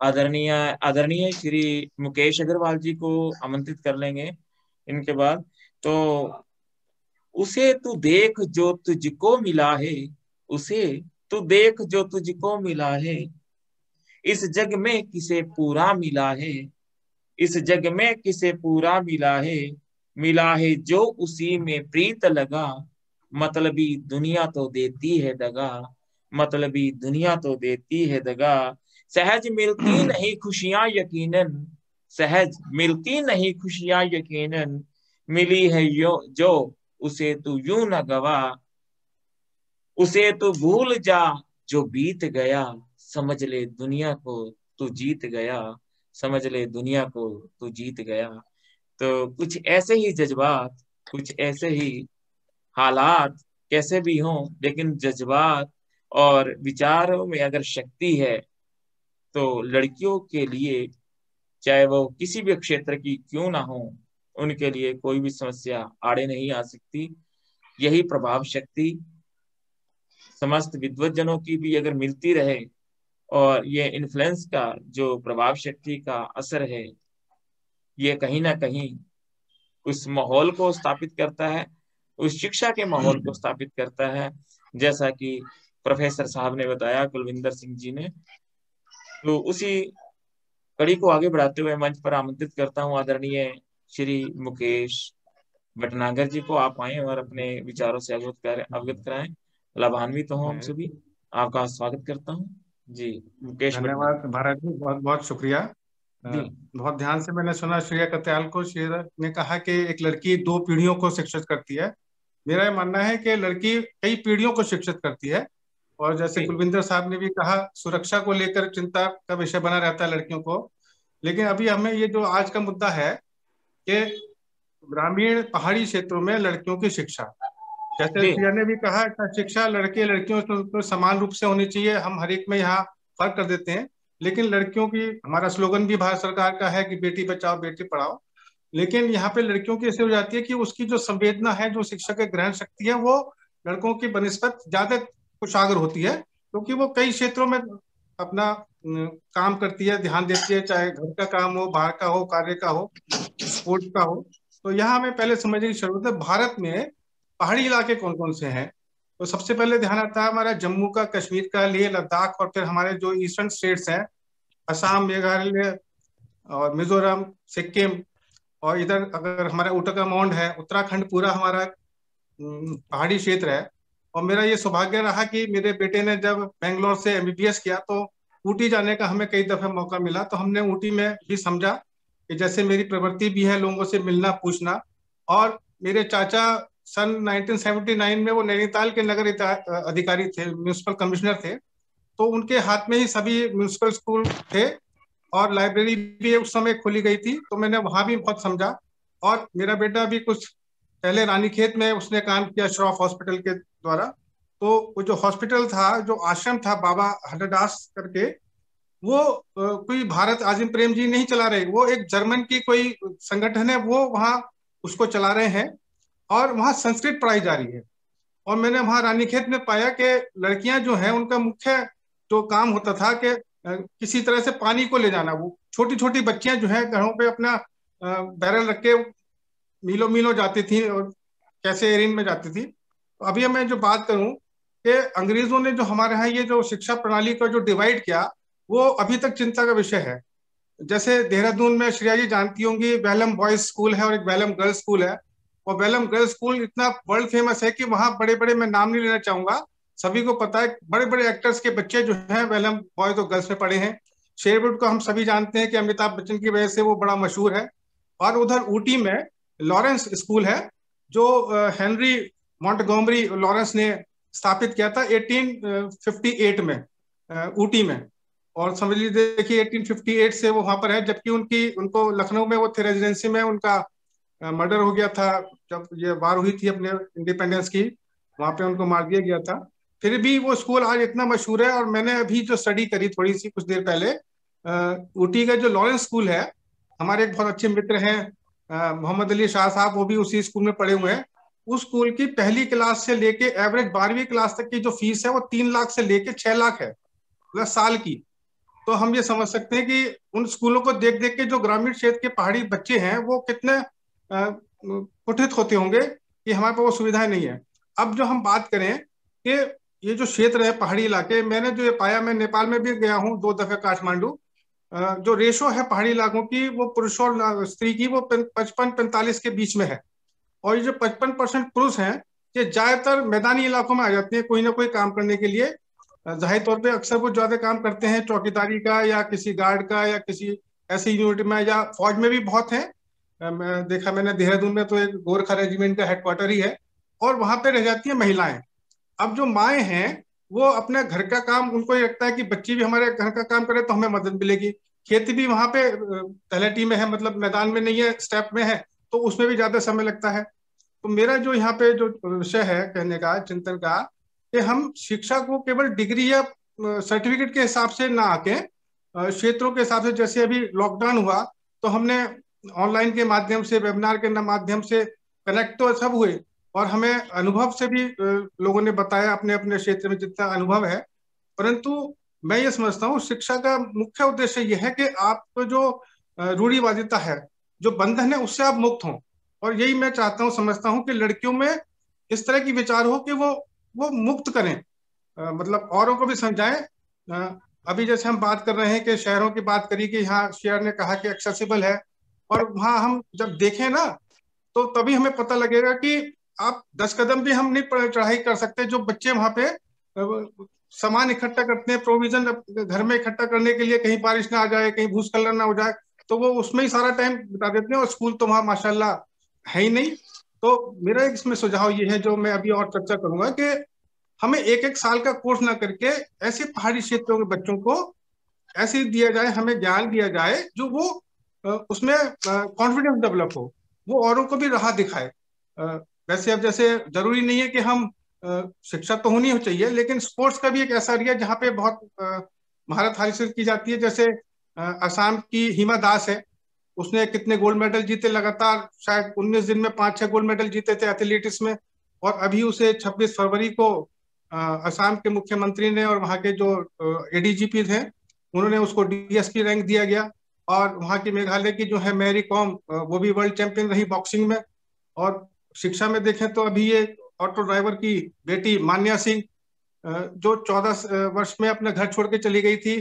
आदरणीय आदरणीय श्री मुकेश अग्रवाल जी को आमंत्रित कर लेंगे इनके बाद। तो उसे तू देख जो तुझको मिला है, उसे तू देख जो तुझको मिला है, इस जग में किसे पूरा मिला है, इस जग में किसे पूरा मिला है जो उसी में प्रीत लगा, मतलबी दुनिया तो देती है दगा, मतलबी दुनिया तो देती है दगा। सहज मिलती नहीं खुशियां यकीनन, सहज मिलती नहीं खुशियां यकीनन, मिली है जो उसे तू यूं न गवा, उसे तू भूल जा जो बीत गया, समझ ले दुनिया को तू जीत गया, समझ ले दुनिया को तू जीत गया। तो कुछ ऐसे ही जज्बात, कुछ ऐसे ही हालात कैसे भी हों, लेकिन जज्बात और विचारों में अगर शक्ति है तो लड़कियों के लिए, चाहे वो किसी भी क्षेत्र की क्यों ना हो, उनके लिए कोई भी समस्या आड़े नहीं आ सकती। यही प्रभाव शक्ति समस्त विद्वज्जनों की भी अगर मिलती रहे, और ये इन्फ्लुएंस का जो प्रभाव शक्ति का असर है, ये कहीं ना कहीं उस माहौल को स्थापित करता है, उस शिक्षा के माहौल को स्थापित करता है, जैसा कि प्रोफेसर साहब ने बताया, कुलविंदर सिंह जी ने। तो उसी कड़ी को आगे बढ़ाते हुए मंच पर आमंत्रित करता हूँ आदरणीय श्री मुकेश भटनागर जी को। आप आए और अपने विचारों से अवगत कराएं। लाभान्वित हो हम सभी। आपका स्वागत करता हूँ जी। मुकेश धन्यवाद भारत जी, बहुत बहुत शुक्रिया। बहुत ध्यान से मैंने सुना श्रेया कत्याल को। श्रेया ने कहा कि एक लड़की 2 पीढ़ियों को शिक्षित करती है। मेरा ये मानना है कि लड़की कई पीढ़ियों को शिक्षित करती है। और जैसे कुलविंदर साहब ने भी कहा, सुरक्षा को लेकर चिंता का विषय बना रहता है लड़कियों को। लेकिन अभी हमें ये जो आज का मुद्दा है कि ग्रामीण पहाड़ी क्षेत्रों में लड़कियों की शिक्षा, जैसे श्रेया ने भी कहा, शिक्षा लड़के लड़कियों तो समान रूप से होनी चाहिए। हम हर एक में यहाँ फर्क कर देते हैं। लेकिन लड़कियों की, हमारा स्लोगन भी भारत सरकार का है कि बेटी बचाओ बेटी पढ़ाओ। लेकिन यहाँ पे लड़कियों की ऐसे हो जाती है कि उसकी जो संवेदना है, जो शिक्षा की ग्रहण शक्ति है, वो लड़कों की बनिस्बत ज्यादा कुशाग्र होती है, क्योंकि वो कई क्षेत्रों में अपना काम करती है, ध्यान देती है, चाहे घर का काम हो, बाहर का हो, कार्य का हो, स्पोर्ट्स का हो। तो यहाँ हमें पहले समझने की जरूरत है, भारत में पहाड़ी इलाके कौन कौन से हैं। तो सबसे पहले ध्यान आता है हमारा जम्मू का, कश्मीर का, लेह लद्दाख, और फिर हमारे जो ईस्टर्न स्टेट्स हैं, असम, मेघालय और मिजोरम, सिक्किम, और इधर अगर हमारा उत्तराखंड है, उत्तराखंड पूरा हमारा पहाड़ी क्षेत्र है। और मेरा ये सौभाग्य रहा कि मेरे बेटे ने जब बेंगलोर से MBBS किया तो ऊटी जाने का हमें कई दफे मौका मिला। तो हमने ऊटी में भी समझा कि जैसे मेरी प्रवृत्ति भी है लोगों से मिलना पूछना। और मेरे चाचा सन 1979 में वो नैनीताल के नगर अधिकारी थे, म्यूनिसिपल कमिश्नर थे। तो उनके हाथ में ही सभी म्यूनिसिपल स्कूल थे और लाइब्रेरी भी उस समय खोली गई थी। तो मैंने वहां भी बहुत समझा। और मेरा बेटा भी कुछ पहले रानीखेत में उसने काम किया श्रॉफ हॉस्पिटल के द्वारा। तो वो जो हॉस्पिटल था, जो आश्रम था बाबा हरदास करके, वो कोई भारत आजिम प्रेम जी नहीं चला रहे, वो एक जर्मन की कोई संगठन है, वो वहाँ उसको चला रहे हैं और वहाँ संस्कृत पढ़ाई जा रही है। और मैंने वहाँ रानीखेत में पाया कि लड़कियां जो हैं उनका मुख्य जो काम होता था कि किसी तरह से पानी को ले जाना। वो छोटी छोटी बच्चियां जो हैं घरों पे अपना बैरल रख के मीलों मीलों जाती थी और कैसे एरिन में जाती थी। तो अभी मैं जो बात करूं कि अंग्रेजों ने जो हमारे यहाँ ये जो शिक्षा प्रणाली का जो डिवाइड किया, वो अभी तक चिंता का विषय है। जैसे देहरादून में श्रेया जी जानती होंगी, वेलम बॉयज स्कूल है और एक वेलम गर्ल्स स्कूल है। और वेलम गर्ल्स स्कूल इतना वर्ल्ड फेमस है कि वहाँ बड़े बड़े, मैं नाम नहीं लेना चाहूंगा, सभी को पता है, बड़े बड़े एक्टर्स के बच्चे जो हैं वेलम बॉयज और गर्ल्स में पढ़े हैं। शेरवुड को हम सभी जानते हैं कि अमिताभ बच्चन की वजह से वो बड़ा मशहूर है। और उधर ऊटी में लॉरेंस स्कूल है, जो हेनरी मॉन्टगोमरी लॉरेंस ने स्थापित किया था 1858 में ऊटी में। और समझ लीजिए, देखिए 1858 से वो वहां पर है, जबकि उनको लखनऊ में वो थे रेजिडेंसी में, उनका मर्डर हो गया था जब ये वार हुई थी अपने इंडिपेंडेंस की, वहां पे उनको मार दिया गया था। फिर भी वो स्कूल आज इतना मशहूर है। और मैंने अभी जो स्टडी करी थोड़ी सी कुछ देर पहले, ऊटी का जो लॉरेंस स्कूल है, हमारे एक बहुत अच्छे मित्र हैं मोहम्मद अली शाह साहब, वो भी उसी स्कूल में पढ़े हुए हैं। उस स्कूल की पहली क्लास से लेके एवरेज 12वीं क्लास तक की जो फीस है वो 3 लाख से लेके 6 लाख है, मतलब साल की। तो हम ये समझ सकते हैं कि उन स्कूलों को देख देख के जो ग्रामीण क्षेत्र के पहाड़ी बच्चे हैं वो कितने कुठित होते होंगे कि हमारे पास वो सुविधाएं नहीं है। अब जो हम बात करें कि ये जो क्षेत्र है पहाड़ी इलाके, मैंने जो ये पाया, मैं नेपाल में भी गया हूँ 2 दफे काठमांडू, जो रेशो है पहाड़ी इलाकों की, वो पुरुष और स्त्री की वो 55-45 के बीच में है। और ये जो 55% पुरुष हैं, ये ज्यादातर मैदानी इलाकों में आ जाते हैं कोई ना कोई काम करने के लिए। जाहिर तौर पे अक्सर वो ज्यादा काम करते हैं चौकीदारी का या किसी गार्ड का या किसी ऐसी यूनिट में, या फौज में भी बहुत है। देखा मैंने देहरादून में तो एक गोरखा रेजिमेंट का हेडक्वार्टर ही है, और वहां पे रह जाती है महिलाएं। अब जो माएँ हैं वो अपने घर का काम, उनको ये लगता है कि बच्ची भी हमारे घर का काम करे तो हमें मदद मिलेगी। खेती भी वहां पे तलहटी में है, मतलब मैदान में नहीं है, स्टेप में है, तो उसमें भी ज्यादा समय लगता है। तो मेरा जो यहाँ पे जो विषय है कहने का, चिंतन का, कि हम शिक्षा को केवल डिग्री या सर्टिफिकेट के हिसाब से ना आके क्षेत्रों के हिसाब से, जैसे अभी लॉकडाउन हुआ तो हमने ऑनलाइन के माध्यम से, वेबिनार के माध्यम से कनेक्ट तो सब हुए, और हमें अनुभव से भी लोगों ने बताया अपने अपने क्षेत्र में जितना अनुभव है। परंतु मैं ये समझता हूँ शिक्षा का मुख्य उद्देश्य यह है कि आपको जो रूढ़िवादिता है, जो बंधन है, उससे आप मुक्त हों। और यही मैं चाहता हूँ, समझता हूँ कि लड़कियों में इस तरह की विचार हो कि वो मुक्त करें, मतलब औरों को भी समझाएं। अभी जैसे हम बात कर रहे हैं कि शहरों की बात करी कि यहाँ शेयर ने कहा कि एक्सेसिबल है, और वहाँ हम जब देखें ना तो तभी हमें पता लगेगा कि आप 10 कदम भी हम नहीं चढ़ाई कर सकते। जो बच्चे वहां पे सामान इकट्ठा करते हैं, प्रोविजन घर में इकट्ठा करने के लिए, कहीं बारिश ना आ जाए, कहीं भूस्खलन ना हो जाए, तो वो उसमें ही सारा टाइम बिता देते हैं, और स्कूल तो वहाँ माशाल्लाह है ही नहीं। तो मेरा इसमें सुझाव ये है, जो मैं अभी और चर्चा करूंगा, कि हमें 1-1 साल का कोर्स ना करके ऐसे पहाड़ी क्षेत्रों के बच्चों को ऐसे दिया जाए, हमें ज्ञान दिया जाए जो वो उसमें कॉन्फिडेंस डेवलप हो, वो औरों को भी राह दिखाए। वैसे अब जैसे जरूरी नहीं है कि हम शिक्षा तो होनी हो चाहिए, लेकिन स्पोर्ट्स का भी एक ऐसा एरिया जहाँ पे बहुत महारत हासिल की जाती है। जैसे असम की हिमा दास है, उसने कितने गोल्ड मेडल जीते लगातार, शायद 19 दिन में 5-6 गोल्ड मेडल जीते थे एथलेटिक्स में। और अभी उसे 26 फरवरी को असम के मुख्यमंत्री ने और वहाँ के जो एडीजीपी थे उन्होंने उसको डीएसपी रैंक दिया गया। और वहाँ की मेघालय की जो है मैरी कॉम, वो भी वर्ल्ड चैंपियन रही बॉक्सिंग में। और शिक्षा में देखें तो अभी ये ऑटो ड्राइवर की बेटी मान्या सिंह, जो 14 वर्ष में अपने घर छोड़ के चली गई थी,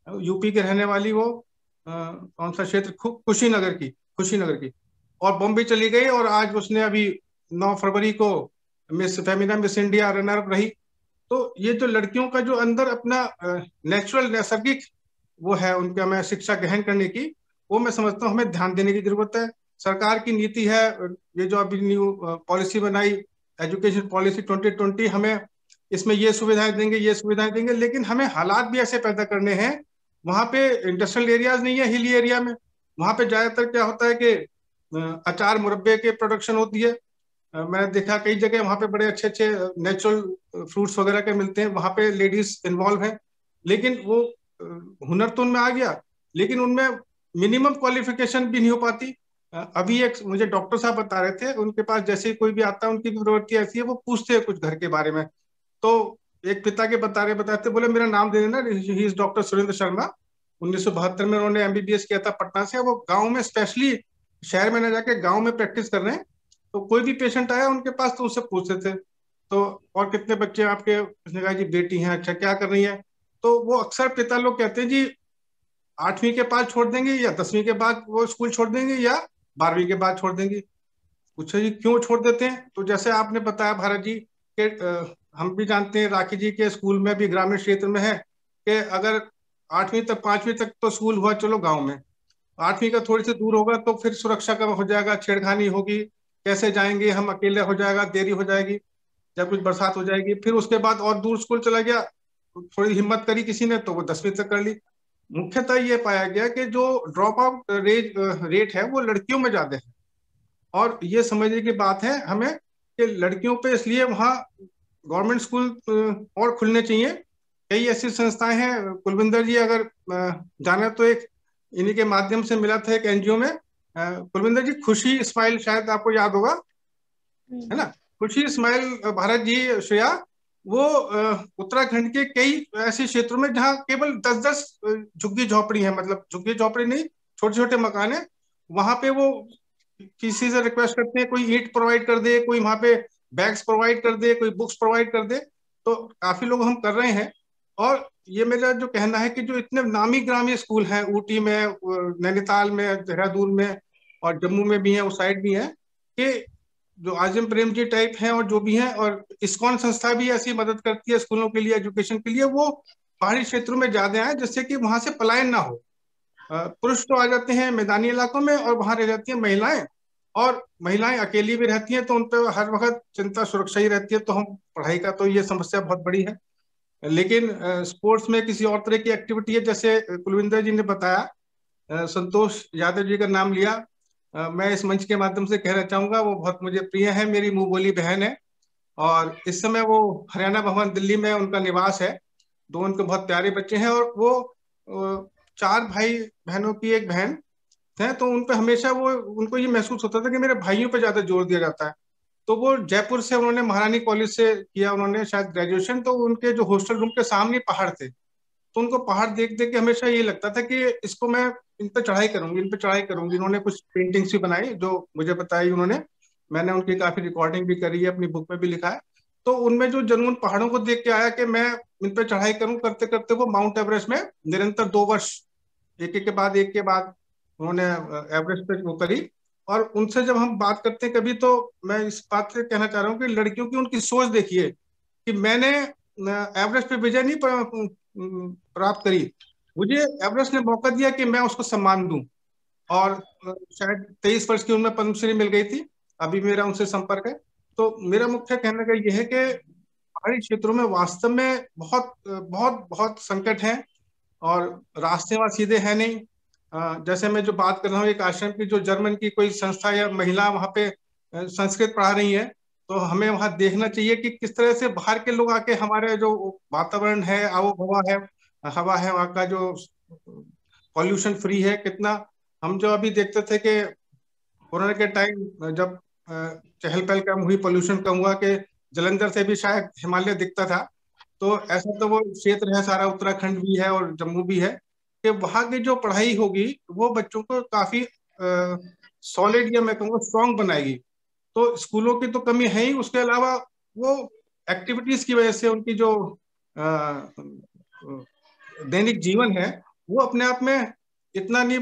यूपी के रहने वाली, वो कौन सा क्षेत्र, खुशीनगर की, और बॉम्बे चली गई, और आज उसने अभी 9 फरवरी को miss Femina miss India runner up रही। तो ये जो लड़कियों का जो अंदर अपना नेचुरल नैसर्गिक वो है उनका में शिक्षा ग्रहण करने की, वो मैं समझता हूँ हमें ध्यान देने की जरूरत है। सरकार की नीति है, ये जो अभी न्यू पॉलिसी बनाई, एजुकेशन पॉलिसी 2020, हमें इसमें ये सुविधाएं देंगे, ये सुविधाएं देंगे, लेकिन हमें हालात भी ऐसे पैदा करने हैं। वहाँ पे इंडस्ट्रियल एरियाज नहीं है, हिली एरिया में, वहाँ पे ज्यादातर क्या होता है कि अचार मुरब्बे के प्रोडक्शन होती है, मैंने देखा कई जगह वहाँ पे बड़े अच्छे अच्छे नेचुरल फ्रूट्स वगैरह के मिलते हैं, वहाँ पे लेडीज इन्वॉल्व हैं, लेकिन वो हुनर तो उनमें आ गया, लेकिन उनमें मिनिमम क्वालिफिकेशन भी नहीं हो पाती। अभी एक मुझे डॉक्टर साहब बता रहे थे, उनके पास जैसे कोई भी आता है उनकी भी प्रवृत्ति ऐसी है, वो पूछते हैं कुछ घर के बारे में। तो एक पिता के बताते बोले मेरा नाम दे देना, he is doctor Surendra Sharma, 1972 में उन्होंने एमबीबीएस किया था पटना से। वो गाँव में, स्पेशली शहर में न जाके गाँव में प्रैक्टिस कर रहे हैं। तो कोई भी पेशेंट आया उनके पास तो उससे पूछते थे, तो और कितने बच्चे आपके, उसने कहा जी बेटी हैं, अच्छा क्या कर रही है। तो वो अक्सर पिता लोग कहते हैं जी 8वीं के बाद छोड़ देंगे, या 10वीं के बाद वो स्कूल छोड़ देंगे, या 12वीं के बाद छोड़ देंगे। पूछो जी क्यों छोड़ देते हैं, तो जैसे आपने बताया भारत जी के हम भी जानते हैं, राखी जी के स्कूल में भी ग्रामीण क्षेत्र में है कि अगर 8वीं तक 5वीं तक तो स्कूल हुआ चलो गांव में, 8वीं का थोड़ी सी दूर होगा तो फिर सुरक्षा का हो जाएगा, छेड़खानी होगी, कैसे जाएंगे हम, अकेले हो जाएगा, देरी हो जाएगी, जब कुछ बरसात हो जाएगी। फिर उसके बाद और दूर स्कूल चला गया, थोड़ी हिम्मत करी किसी ने तो वो 10वीं तक कर ली। मुख्यतः ये पाया गया कि जो ड्रॉप आउट रेट है वो लड़कियों में ज्यादा है, और ये समझने की बात है हमें कि लड़कियों पे, इसलिए वहाँ गवर्नमेंट स्कूल और खुलने चाहिए। कई ऐसी संस्थाएं हैं, कुलविंदर जी अगर जाना तो एक इन्हीं के माध्यम से मिला था एक एनजीओ में, कुलविंदर जी, खुशी स्माइल, शायद आपको याद होगा, है ना, खुशी स्माइल भारत जी, श्रेया, वो उत्तराखंड के कई ऐसे क्षेत्रों में जहाँ केवल 10-10 झुग्गी झोपड़ी है, मतलब झुग्गी झोपड़ी नहीं, छोटे छोटे मकान है, वहां पे वो किसी से रिक्वेस्ट करते हैं कोई ईंट प्रोवाइड कर दे, कोई वहां पे बैग्स प्रोवाइड कर दे, कोई बुक्स प्रोवाइड कर दे। तो काफी लोग हम कर रहे हैं। और ये मेरा जो कहना है कि जो इतने नामी ग्रामीण स्कूल हैं, ऊटी में, नैनीताल में, देहरादून में, और जम्मू में भी है, उस साइड भी है, कि जो आजम प्रेम जी टाइप हैं और जो भी हैं, और इस्कॉन संस्था भी ऐसी मदद करती है स्कूलों के लिए, एजुकेशन के लिए, वो पहाड़ी क्षेत्रों में ज्यादा है, जिससे कि वहां से पलायन ना हो। पुरुष तो आ जाते हैं मैदानी इलाकों में और वहां रह जाती हैं महिलाएं, और महिलाएं अकेली भी रहती हैं, तो उन पर हर वक्त चिंता सुरक्षा ही रहती है। तो हम पढ़ाई का तो ये समस्या बहुत बड़ी है। लेकिन स्पोर्ट्स में किसी और तरह की एक्टिविटी है, जैसे कुलविंदर जी ने बताया, संतोष यादव जी का नाम लिया, मैं इस मंच के माध्यम से कहना चाहूंगा, वो बहुत मुझे प्रिय है, मेरी मुंह बोली बहन है, और इस समय वो हरियाणा भवन दिल्ली में उनका निवास है। दो उनके बहुत प्यारे बच्चे हैं, और वो 4 भाई बहनों की एक बहन है, तो उन पे हमेशा वो, उनको ये महसूस होता था कि मेरे भाइयों पे ज्यादा जोर दिया जाता है। तो वो जयपुर से, उन्होंने महारानी कॉलेज से किया उन्होंने शायद ग्रेजुएशन, तो उनके जो हॉस्टल रूम के सामने पहाड़ थे, तो उनको पहाड़ देख देख के हमेशा ये लगता था कि इसको मैं, इन पे चढ़ाई करूंगी, इन पे चढ़ाई करूंगी। उन्होंने कुछ पेंटिंग्स भी बनाई जो मुझे बताई उन्होंने, मैंने उनकी काफी रिकॉर्डिंग भी करी है, अपनी बुक में भी लिखा है। तो उनमें जो जुनून पहाड़ों को देख के आया कि मैं इन पे चढ़ाई करूं, करते करते वो माउंट एवरेस्ट में निरंतर 2 वर्ष एक के बाद एक के बाद उन्होंने एवरेस्ट पे वो करी। और उनसे जब हम बात करते हैं कभी, तो मैं इस बात से कहना चाह रहा हूँ कि लड़कियों की उनकी सोच देखिए कि मैंने एवरेस्ट पे विजय नहीं प्राप्त करी, मुझे एवरेस्ट ने मौका दिया कि मैं उसको सम्मान दूं। और शायद 23 वर्ष की उम्र में पद्मश्री मिल गई थी, अभी मेरा उनसे संपर्क है। तो मेरा मुख्य कहने का यह है कि पहाड़ी क्षेत्रों में वास्तव में बहुत बहुत बहुत संकट है, और रास्ते वहां सीधे हैं नहीं। जैसे मैं जो बात कर रहा हूँ एक आश्रम की, जो जर्मन की कोई संस्था या महिला वहां पे संस्कृत पढ़ा रही है, तो हमें वहां देखना चाहिए कि किस तरह से बाहर के लोग आके हमारे जो वातावरण है, आवो हवा है वहाँ का, जो पॉल्यूशन फ्री है कितना। हम जो अभी देखते थे कि कोरोना के टाइम जब चहल पहल कम हुई, पोल्यूशन कम हुआ, कि जलंधर से भी शायद हिमालय दिखता था, तो ऐसा तो वो क्षेत्र है सारा, उत्तराखंड भी है और जम्मू भी है, कि वहाँ की जो पढ़ाई होगी वो बच्चों को काफी सॉलिड, या मैं कहूँगा स्ट्रांग बनाएगी। तो स्कूलों की तो कमी है ही, उसके अलावा वो एक्टिविटीज की वजह से उनकी जो दैनिक जीवन है वो अपने आप में इतना नहीं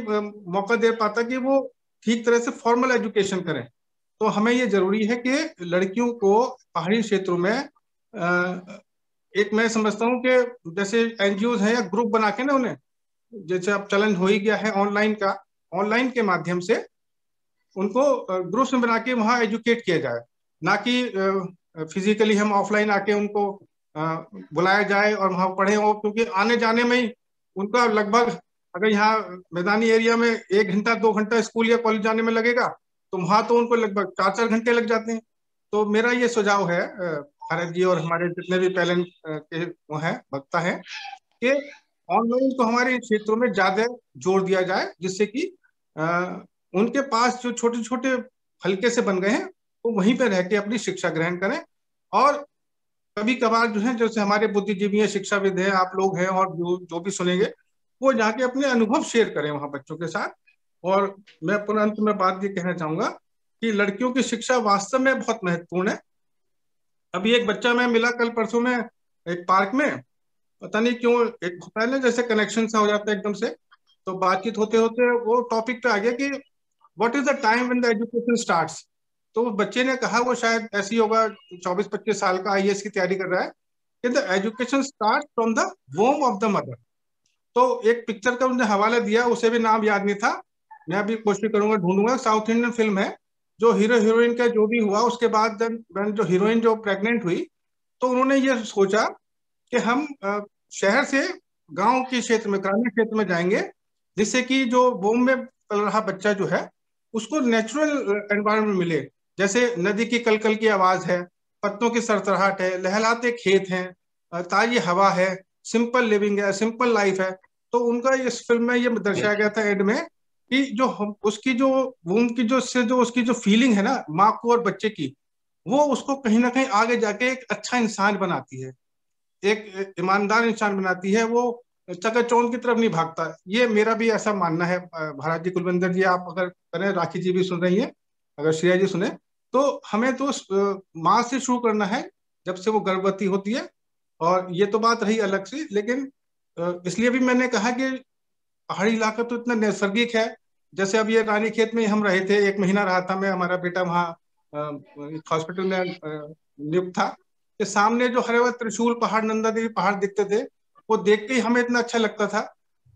मौका दे पाता कि वो ठीक तरह से फॉर्मल एजुकेशन करें। तो हमें ये जरूरी है कि लड़कियों को पहाड़ी क्षेत्रों में एक, मैं समझता हूँ कि जैसे एनजीओ हैं या ग्रुप बना के ना, उन्हें, जैसे अब चलन हो ही गया है ऑनलाइन का, ऑनलाइन के माध्यम से उनको ग्रुप्स में बना के वहाँ एजुकेट किया जाए, ना कि फिजिकली हम ऑफलाइन आके उनको बुलाया जाए और वहाँ पढ़े हो, क्योंकि आने जाने में ही उनका लगभग, अगर यहाँ मैदानी एरिया में 1 घंटा 2 घंटा स्कूल या कॉलेज जाने में लगेगा, तो वहाँ तो उनको लगभग 4-4 घंटे लग जाते हैं। तो मेरा ये सुझाव है भारत जी और हमारे जितने भी टैलेंट के वो हैं वक्ता हैं कि ऑनलाइन को हमारे क्षेत्रों में ज्यादा जोर दिया जाए, जिससे कि उनके पास जो छोटे छोटे हल्के से बन गए हैं वो वहीं पे रह के अपनी शिक्षा ग्रहण करें। और कभी कभार जो है, जैसे हमारे बुद्धिजीवी हैं, शिक्षाविद हैं, आप लोग हैं, और जो भी सुनेंगे वो जाके अपने अनुभव शेयर करें वहां बच्चों के साथ। और मैं पुनः अंत में बात ये कहना चाहूंगा कि लड़कियों की शिक्षा वास्तव में बहुत महत्वपूर्ण है। अभी एक बच्चा मैं मिला कल परसों में एक पार्क में, पता नहीं क्यों एक पहले जैसे कनेक्शन सा हो जाता है एकदम से, तो बातचीत होते होते वो टॉपिक पे आ गया कि what is the time when the education starts. तो वो बच्चे ने कहा, वो शायद ऐसी होगा 24-25 साल का, आईएएस की तैयारी कर रहा है, कि the education start from the वोम of the mother. तो एक पिक्चर का उन्होंने हवाला दिया, उसे भी नाम याद नहीं था, मैं अभी कोशिश करूंगा ढूंढूंगा। साउथ इंडियन फिल्म है, जो हीरो हीरोइन का जो भी हुआ उसके बाद जो हीरोइन जो प्रेग्नेंट हुई, तो उन्होंने ये सोचा कि हम शहर से गांव के क्षेत्र में, ग्रामीण क्षेत्र में जाएंगे, जिससे कि जो वोम में पल रहा बच्चा जो है उसको नेचुरल एनवायरनमेंट मिले। जैसे नदी की कलकल की आवाज है, पत्तों की सरसराहट है, लहलाते खेत हैं, ताजी हवा है, सिंपल लिविंग है, सिंपल लाइफ है। तो उनका इस फिल्म में ये दर्शाया गया था एड में कि जो उसकी जो वूम की जो उसकी जो फीलिंग है ना माँ को और बच्चे की, वो उसको कहीं ना कहीं आगे जाके एक अच्छा इंसान बनाती है, एक ईमानदार इंसान बनाती है। वो चकाचौंध की तरफ नहीं भागता। ये मेरा भी ऐसा मानना है। भारत जी, कुलविंदर जी आप अगर करें, राखी जी भी सुन रही हैं, अगर श्रेया जी सुने, तो हमें तो माँ से शुरू करना है जब से वो गर्भवती होती है। और ये तो बात रही अलग से, लेकिन इसलिए भी मैंने कहा कि पहाड़ी इलाका तो इतना नैसर्गिक है। जैसे अब ये रानीखेत में हम रहे थे, 1 महीना रहा था मैं, हमारा बेटा वहाँ हॉस्पिटल में नियुक्त था, कि सामने जो हरे हुए त्रिशूल पहाड़, नंदा देवी पहाड़ दिखते थे, वो देख के ही हमें इतना अच्छा लगता था।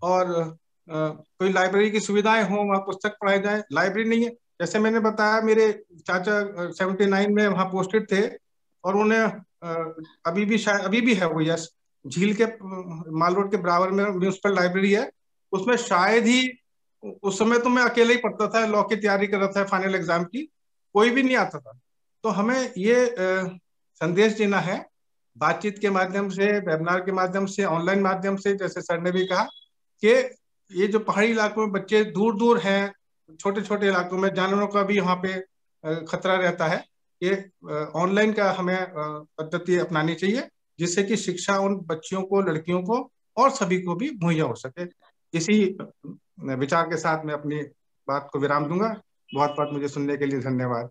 और कोई लाइब्रेरी की सुविधाएं हो, वहाँ पुस्तक पढ़ाई जाए, लाइब्रेरी नहीं है। जैसे मैंने बताया, मेरे चाचा 79 में वहाँ पोस्टेड थे, और उन्हें अभी भी शायद अभी भी है वो, यस, झील के माल रोड के बराबर में म्यूनिसिपल लाइब्रेरी है। उसमें शायद ही, उस समय तो मैं अकेले ही पढ़ता था, लॉ की तैयारी कर रहा था फाइनल एग्जाम की, कोई भी नहीं आता था। तो हमें ये संदेश देना है बातचीत के माध्यम से, वेबिनार के माध्यम से, ऑनलाइन माध्यम से, जैसे सर ने भी कहा कि ये जो पहाड़ी इलाकों में बच्चे दूर दूर हैं, छोटे छोटे इलाकों में जानवरों का भी यहाँ पे खतरा रहता है, ये ऑनलाइन का हमें पद्धति अपनानी चाहिए, जिससे कि शिक्षा उन बच्चियों को, लड़कियों को और सभी को भी मुहैया हो सके। इसी विचार के साथ मैं अपनी बात को विराम दूंगा। बहुत बहुत मुझे सुनने के लिए धन्यवाद।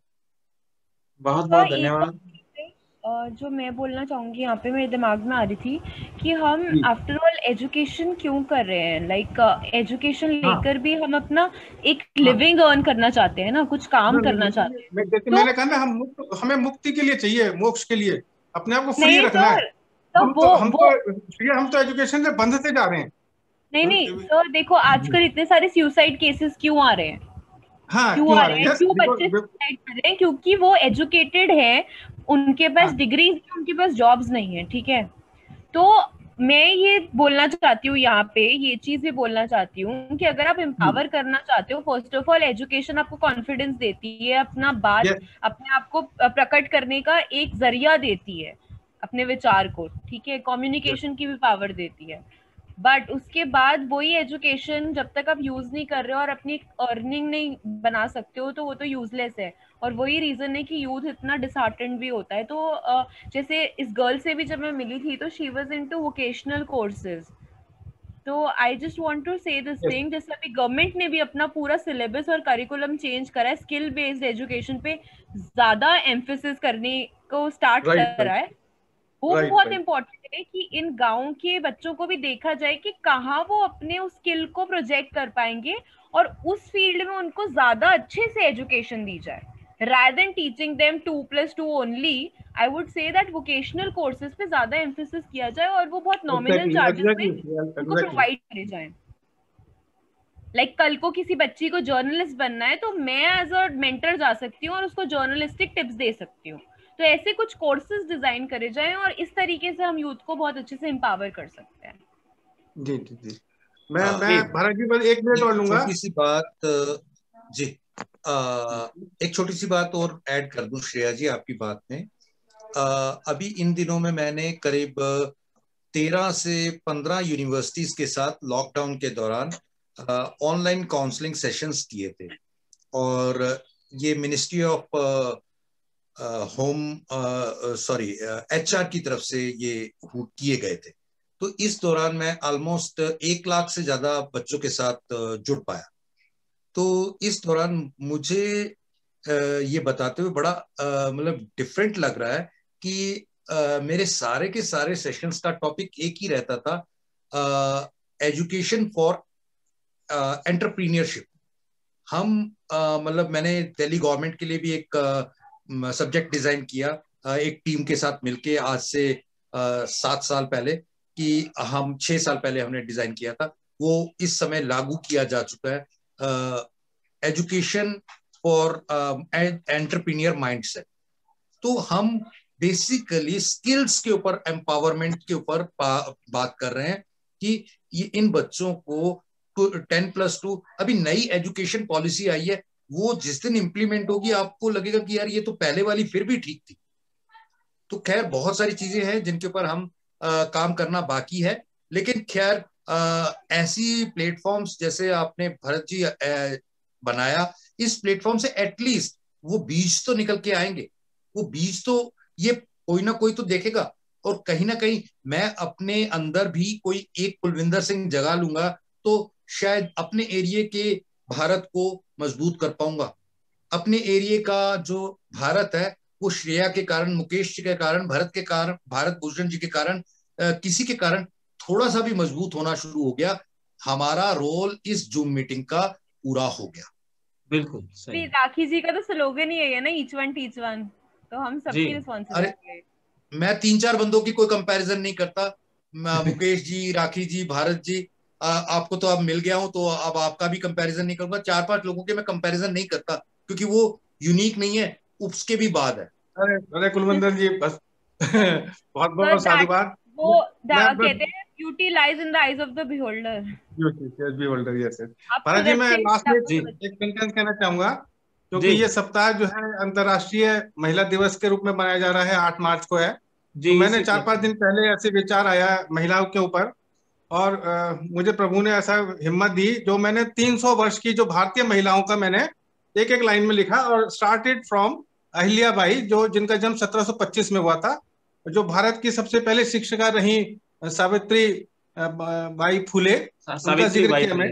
बहुत बहुत धन्यवाद। जो मैं बोलना चाहूंगी यहाँ पे, मेरे दिमाग में आ रही थी कि हम आफ्टर ऑल एजुकेशन क्यों कर रहे हैं। लाइक एजुकेशन लेकर भी हम अपना एक लिविंग अर्न करना चाहते हैं ना, कुछ काम करना चाहते हैं। जैसे मैंने कहा ना, हमें मुक्ति के लिए चाहिए, मोक्ष के लिए अपने आप को फ्री रखना है। हम तो एजुकेशन से बंधते जा रहे हैं। नहीं सर, देखो आजकल इतने सारे सुसाइड केसेस क्यों आ रहे हैं? क्यों आ रहे हैं? क्यों बच्चे सुसाइड कर रहे हैं? क्योंकि वो एजुकेटेड है, उनके पास डिग्रीज है, उनके पास जॉब्स नहीं है। ठीक है, तो मैं ये बोलना चाहती हूँ यहाँ पे, ये चीज भी बोलना चाहती हूँ कि अगर आप एम्पावर करना चाहते हो, फर्स्ट ऑफ ऑल एजुकेशन आपको कॉन्फिडेंस देती है, अपना बात अपने आप को प्रकट करने का एक जरिया देती है, अपने विचार को, ठीक है, कम्युनिकेशन की भी पावर देती है। बट उसके बाद वही एजुकेशन जब तक आप यूज नहीं कर रहे हो और अपनी अर्निंग नहीं बना सकते हो, तो वो तो यूजलेस है। और वही रीजन है कि यूथ इतना डिसहार्टेंड भी होता है। तो जैसे इस गर्ल से भी जब मैं मिली थी, तो she was into vocational courses. तो आई जस्ट वांट टू से दिस थिंग, जैसे अभी गवर्नमेंट ने भी अपना पूरा सिलेबस और करिकुलम चेंज करा है, स्किल बेस्ड एजुकेशन पे ज्यादा एम्फेसिस करने को स्टार्ट करा है। वो बहुत इम्पोर्टेंट है कि इन गाँव के बच्चों को भी देखा जाए कि कहाँ वो अपने उस स्किल को प्रोजेक्ट कर पाएंगे, और उस फील्ड में उनको ज्यादा अच्छे से एजुकेशन दी जाए, rather than teaching them 2+2 only. I would say that vocational courses पे ज्यादा emphasis किया जाए, और वो बहुत nominal charges में उनको प्रोवाइड करे जाए। लाइक कल को किसी बच्ची को जर्नलिस्ट बनना है, तो मैं एज अ मेंटर जा सकती हूँ और उसको जर्नलिस्टिक टिप्स दे सकती हूँ। तो ऐसे कुछ कोर्सेज डिजाइन करे जाएं, और इस तरीके से हम यूथ को बहुत अच्छे से एम्पावर कर सकते हैं। जी जी जी, मैं भारत जी बस 1 मिनट और लूंगा। छोटी सी बात जी, एक छोटी सी बात और ऐड कर दूं श्रेया जी आपकी बात में। अभी इन दिनों में मैंने करीब 13 से 15 यूनिवर्सिटीज के साथ लॉकडाउन के दौरान ऑनलाइन काउंसलिंग सेशंस किए थे, और ये मिनिस्ट्री ऑफ HR की तरफ से ये किए गए थे। तो इस दौरान मैं ऑलमोस्ट 1 लाख से ज्यादा बच्चों के साथ जुड़ पाया। तो इस दौरान मुझे ये बताते हुए बड़ा मतलब डिफरेंट लग रहा है कि मेरे सारे के सारे सेशंस का टॉपिक एक ही रहता था, एजुकेशन फॉर एंटरप्रीनियरशिप। हम मतलब मैंने दिल्ली गवर्नमेंट के लिए भी एक सब्जेक्ट डिजाइन किया एक टीम के साथ मिलके, आज से 7 साल पहले, कि हम 6 साल पहले हमने डिजाइन किया था। वो इस समय लागू किया जा चुका है, एजुकेशन फॉर एंटरप्रीनियर माइंडसेट। तो हम बेसिकली स्किल्स के ऊपर, एम्पावरमेंट के ऊपर बात कर रहे हैं कि ये इन बच्चों को 10+2 अभी नई एजुकेशन पॉलिसी आई है, वो जिस दिन इंप्लीमेंट होगी आपको लगेगा कि यार ये तो पहले वाली फिर भी ठीक थी। तो खैर बहुत सारी चीजें हैं जिनके ऊपर हम काम करना बाकी है, लेकिन खैर ऐसी प्लेटफॉर्म्स जैसे आपने भरत जी बनाया, इस प्लेटफॉर्म से एटलीस्ट वो बीज तो निकल के आएंगे, वो बीज तो ये कोई ना कोई तो देखेगा, और कहीं ना कहीं मैं अपने अंदर भी कोई एक कुलविंदर सिंह जगा लूंगा तो शायद अपने एरिया के भारत को मजबूत कर पाऊंगा। अपने एरिया का जो भारत है वो श्रेया के कारण, मुकेश जी के कारण, भरत के कारण, भारत भूषण जी के कारण, किसी के कारण थोड़ा सा भी मजबूत होना शुरू हो गया। हमारा रोल इस जूम मीटिंग का पूरा हो गया। बिल्कुल सही। राखी जी का तो स्लोगन ही है ना, ईच वन टीच वन, तो हम सबकी रिस्पांसिबिलिटी है। मैं 3-4 बंदों की कोई कंपैरिजन नहीं करता, मुकेश जी, राखी जी, भारत जी, आपको तो अब मिल गया हूं तो अब आपका भी कंपैरिजन नहीं करूंगा। 4-5 लोगों के मैं कंपैरिजन नहीं करता क्योंकि वो यूनिक नहीं है, उसके भी बाद है। अरे कुलविंदर जी बस बहुत बहुत साधुवाद। वो कहते हैं beauty lies in the eyes of the beholder. Beholder, yes. Bharat ji मैं लास्ट में एक सेंटेंस कहना चाहूंगा, क्योंकि ये सप्ताह जो है अंतर्राष्ट्रीय महिला दिवस के रूप में मनाया जा रहा है, 8 मार्च को है। तो मैंने 4-5 दिन पहले ऐसे विचार आया महिलाओं के ऊपर, और मुझे प्रभु ने ऐसा हिम्मत दी, जो मैंने 300 वर्ष की जो भारतीय महिलाओं का मैंने एक एक लाइन में लिखा, और स्टार्टेड फ्रॉम अहिल्याबाई, जो जिनका जन्म 1725 में हुआ था, जो भारत की सबसे पहले शिक्षिका रही सावित्री बाई फुले, उनका जिक्र किया मैं।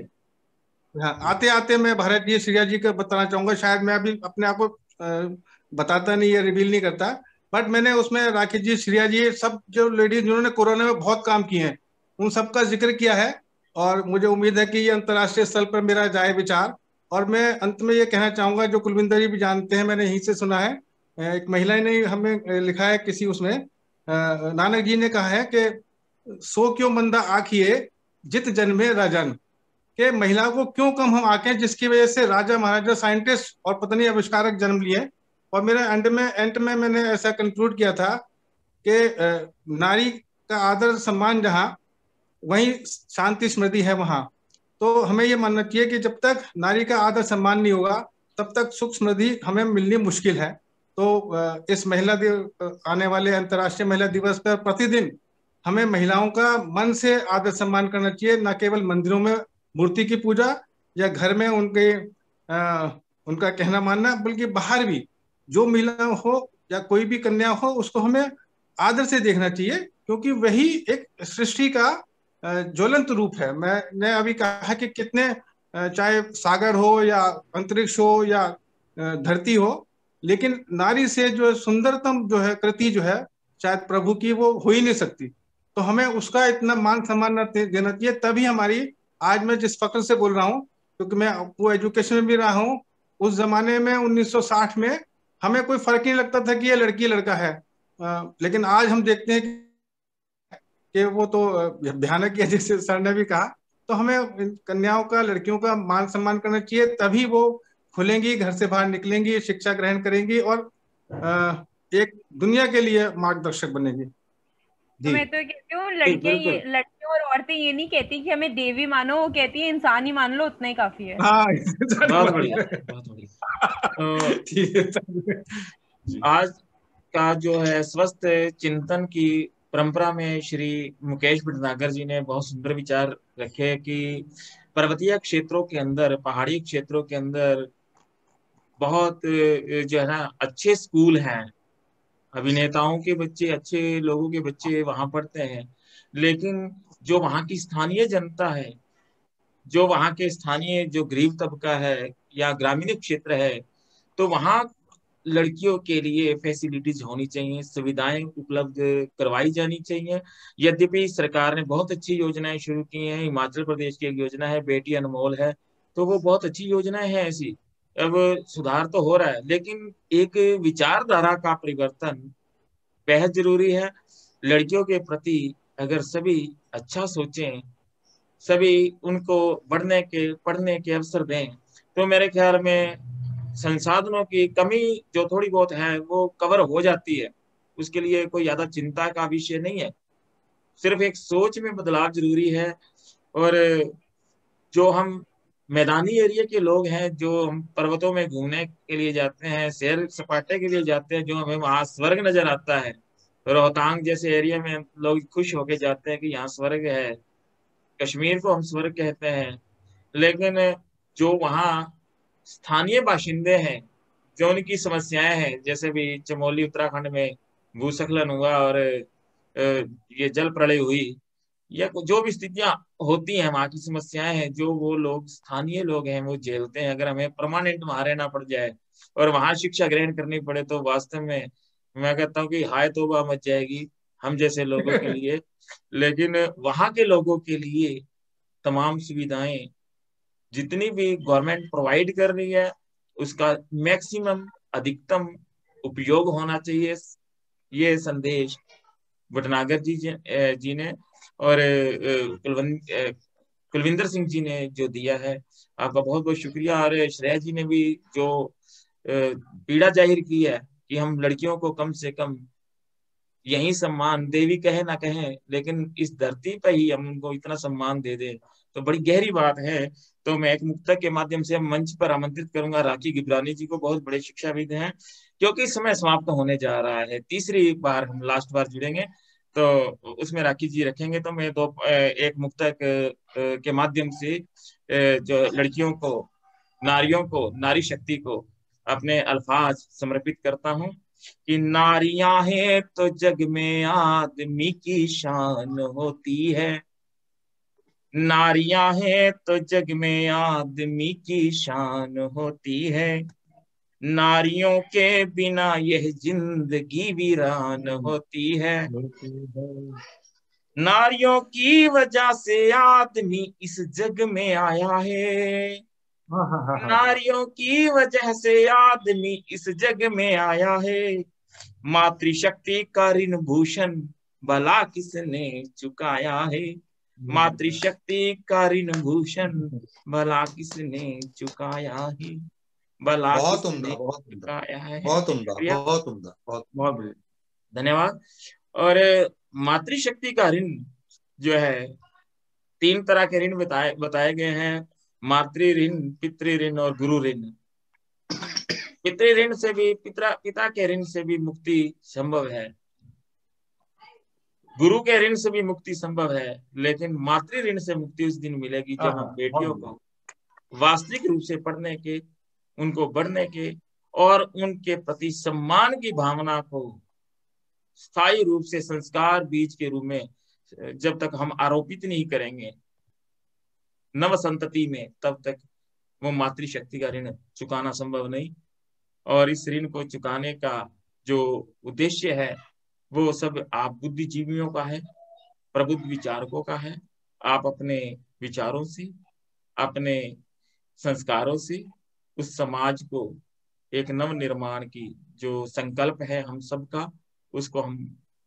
हाँ, आते आते मैं भारत जी, श्रेया जी का बताना चाहूंगा, शायद मैं अभी अपने आप को बताता नहीं या रिवील नहीं करता, बट मैंने उसमें राखी जी, श्रेया जी, सब जो लेडीज जिन्होंने कोरोना में बहुत काम किए हैं, उन सबका जिक्र किया है। और मुझे उम्मीद है कि ये अंतर्राष्ट्रीय स्तर पर मेरा जाए विचार। और मैं अंत में ये कहना चाहूंगा, जो कुलविंदर जी भी जानते हैं, मैंने यहीं से सुना है, एक महिला ने हमें लिखा है किसी उसमें, नानक जी ने कहा है कि सो क्यों मंदा आखिए जित जन्मे राजन, के महिलाओं को क्यों कम हम आंकें जिसकी वजह से राजा महाराजा साइंटिस्ट और पत्नी आविष्कारक जन्म लिए। और मेरे एंड में मैंने ऐसा कंक्लूड किया था कि नारी का आदर सम्मान जहाँ, वहीं शांति समृद्धि है वहां। तो हमें ये मानना चाहिए कि जब तक नारी का आदर सम्मान नहीं होगा तब तक सुख समृद्धि हमें मिलनी मुश्किल है। तो इस आने वाले अंतर्राष्ट्रीय महिला दिवस पर प्रतिदिन हमें महिलाओं का मन से आदर सम्मान करना चाहिए, न केवल मंदिरों में मूर्ति की पूजा या घर में उनका कहना मानना, बल्कि बाहर भी जो महिला हो या कोई भी कन्या हो, उसको हमें आदर से देखना चाहिए, क्योंकि वही एक सृष्टि का ज्वलंत रूप है। मैंने अभी कहा कि कितने चाहे सागर हो या अंतरिक्ष हो या धरती हो, लेकिन नारी से जो सुंदरतम जो है कृति जो है शायद प्रभु की, वो हो ही नहीं सकती। तो हमें उसका इतना मान सम्मान देना चाहिए, तभी हमारी, आज मैं जिस फक्र से बोल रहा हूँ क्योंकि मैं वो एजुकेशन में भी रहा हूँ, उस जमाने में 1960 में हमें कोई फर्क नहीं लगता था कि ये लड़की लड़का है, लेकिन आज हम देखते हैं कि वो तो भयानक है, जैसे सर ने भी कहा। तो हमें कन्याओं का, लड़कियों का मान सम्मान करना चाहिए, तभी वो खुलेंगी, घर से बाहर निकलेंगी, शिक्षा ग्रहण करेंगी और एक दुनिया के लिए मार्गदर्शक बनेगी। तो मैं तो कहती हूँ लड़कियां और औरतें ये नहीं कहती कि हमें देवी मानो, वो कहती है इंसान ही मान लो, उतना ही काफी है। बहुत बढ़िया, बहुत बढ़िया। आज का जो है स्वस्थ चिंतन की परंपरा में श्री मुकेश भटनागर जी ने बहुत सुंदर विचार रखे कि पर्वतीय क्षेत्रों के अंदर, पहाड़ी क्षेत्रों के अंदर बहुत जो है ना अच्छे स्कूल हैं, अभिनेताओं के बच्चे, अच्छे लोगों के बच्चे वहां पढ़ते हैं, लेकिन जो वहां की स्थानीय जनता है, जो वहां के स्थानीय जो गरीब तबका है या ग्रामीण क्षेत्र है, तो वहां लड़कियों के लिए फैसिलिटीज होनी चाहिए, सुविधाएं उपलब्ध करवाई जानी चाहिए। यद्यपि सरकार ने बहुत अच्छी योजनाएं शुरू की हैं, हिमाचल प्रदेश की एक योजना है बेटी अनमोल है, तो वो बहुत अच्छी योजनाएं हैं ऐसी। अब सुधार तो हो रहा है, लेकिन एक विचारधारा का परिवर्तन बेहद जरूरी है। लड़कियों के प्रति अगर सभी अच्छा सोचें, सभी उनको बढ़ने के, पढ़ने के अवसर दें, तो मेरे ख्याल में संसाधनों की कमी जो थोड़ी बहुत है वो कवर हो जाती है। उसके लिए कोई ज्यादा चिंता का विषय नहीं है, सिर्फ एक सोच में बदलाव जरूरी है। और जो हम मैदानी एरिया के लोग हैं, जो हम पर्वतों में घूमने के लिए जाते हैं, सैर सपाटे के लिए जाते हैं, जो हमें वहां स्वर्ग नजर आता है, रोहतांग जैसे एरिया में लोग खुश होके जाते हैं कि यहाँ स्वर्ग है, कश्मीर को हम स्वर्ग कहते हैं। लेकिन जो वहाँ स्थानीय बाशिंदे हैं, जो उनकी समस्याएं हैं, जैसे भी चमोली उत्तराखंड में भूस्खलन हुआ और ये जल प्रलय हुई, या जो भी स्थितियां होती हैं, वहाँ की समस्याएं हैं, जो वो लोग स्थानीय लोग हैं वो झेलते हैं। अगर हमें परमानेंट वहां रहना पड़ जाए और वहां शिक्षा ग्रहण करनी पड़े, तो वास्तव में मैं कहता हूँ कि हाय तौबा मच जाएगी हम जैसे लोगों के लिए। लेकिन वहां के लोगों के लिए तमाम सुविधाएं जितनी भी गवर्नमेंट प्रोवाइड कर रही है, उसका मैक्सिमम, अधिकतम उपयोग होना चाहिए। ये संदेश भटनागर जी ने और कुलविंदर सिंह जी ने जो दिया है, आपका बहुत बहुत शुक्रिया। और श्रेया जी ने भी जो पीड़ा जाहिर की है कि हम लड़कियों को कम से कम यही सम्मान, देवी कहे ना कहे, लेकिन इस धरती पर ही हम उनको इतना सम्मान दे दे, तो बड़ी गहरी बात है। तो मैं एक मुक्तक के माध्यम से मंच पर आमंत्रित करूंगा राखी गिबरानी जी को, बहुत बड़े शिक्षाविद हैं, क्योंकि समय समाप्त होने जा रहा है। तीसरी बार हम लास्ट बार जुड़ेंगे तो उसमें राखी जी रखेंगे। तो मैं एक मुक्तक के माध्यम से जो लड़कियों को, नारियों को, नारी शक्ति को अपने अल्फाज समर्पित करता हूँ कि नारियां हैं तो जग में आदमी की शान होती है, नारियां हैं तो जग में आदमी की शान होती है, नारियों के बिना यह जिंदगी वीरान होती है, नारियों की वजह से आदमी इस जग में आया है, नारियों की वजह से आदमी इस जग में आया है, मातृशक्ति का ऋण भूषण भला किसने चुकाया है, मातृशक्ति का ऋण भूषण भला किसने चुकाया है, भला बहुत उम्दा, किसने बहुत उम्दा, चुकाया है। बहुत उम्दा, बहुत उम्दा, बहुत धन्यवाद। और मातृशक्ति का ऋण जो है, 3 तरह के ऋण बताए गए हैं, मातृ ऋण, पितृ ऋण और गुरु ऋण। पितृ ऋण से भी, पिता के ऋण से भी मुक्ति संभव है, गुरु के ऋण से भी मुक्ति संभव है, लेकिन मातृ ऋण से मुक्ति उस दिन मिलेगी जब हम बेटियों को वास्तविक रूप से पढ़ने के, उनको बढ़ने के और उनके प्रति सम्मान की भावना को स्थायी रूप से संस्कार बीज के रूप में जब तक हम आरोपित नहीं करेंगे नव संतति में, तब तक वो मातृशक्ति का ऋण चुकाना संभव नहीं। और इस ऋण को चुकाने का जो उद्देश्य है वो सब आप बुद्धिजीवियों का है, प्रबुद्ध विचारकों का है। आप अपने विचारों से, अपने संस्कारों से उस समाज को एक नव निर्माण की जो संकल्प है हम सबका, उसको हम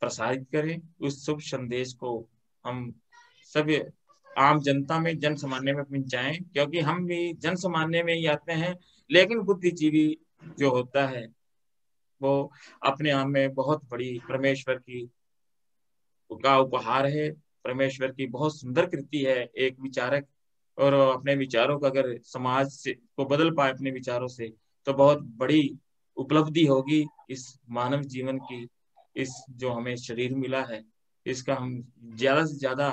प्रसारित करें, उस शुभ संदेश को हम सब आम जनता में, जन सामान्य में पहुंचाएं, क्योंकि हम भी जन सामान्य में ही आते हैं, लेकिन बुद्धिजीवी जो होता है वो अपने आप में बहुत बड़ी परमेश्वर की का उपहार है, परमेश्वर की बहुत सुंदर कृति है। एक विचारक और अपने विचारों को अगर समाज से को बदल पाए अपने विचारों से, तो बहुत बड़ी उपलब्धि होगी इस मानव जीवन की। इस जो हमें शरीर मिला है, इसका हम ज्यादा से ज्यादा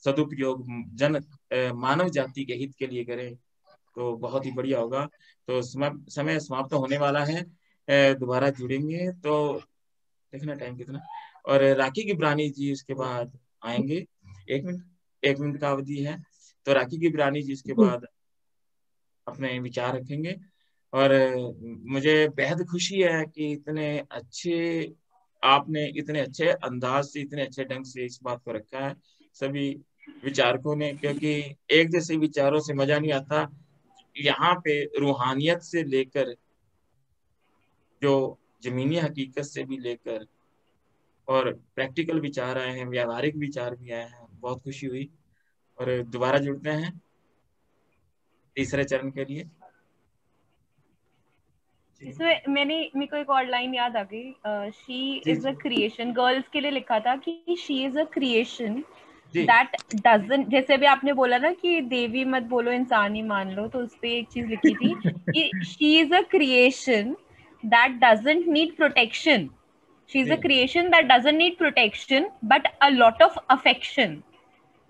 सदुपयोग मानव जाति के हित के लिए करें तो बहुत ही बढ़िया होगा। तो समय समाप्त होने वाला है, दोबारा जुड़ेंगे तो देखना टाइम कितना। और राखी गिब्रानी जी इसके बाद आएंगे। 1 मिनट का अवधि है, तो राखी गिब्रानी जी इसके बाद अपने विचार रखेंगे। और मुझे बेहद खुशी है कि आपने इतने अच्छे अंदाज से, इतने अच्छे ढंग से इस बात को रखा है सभी विचारकों ने, क्योंकि एक जैसे विचारों से मजा नहीं आता। यहाँ पे रूहानियत से लेकर जो जमीनी हकीकत से भी लेकर और प्रैक्टिकल विचार आए हैं, व्यावहारिक विचार भी आए हैं, बहुत खुशी हुई। और दोबारा जुड़ते हैं तीसरे चरण के लिए। इसमें मेरे को एक और लाइन याद आ गई, she is a creation, girls के लिए लिखा था कि she is a creation that doesn't, जैसे भी आपने बोला ना कि देवी मत बोलो इंसान ही मान लो, तो उस पे एक चीज लिखी थी कि she is a creation that doesn't need protection, she is a creation that doesn't need protection but a lot of affection,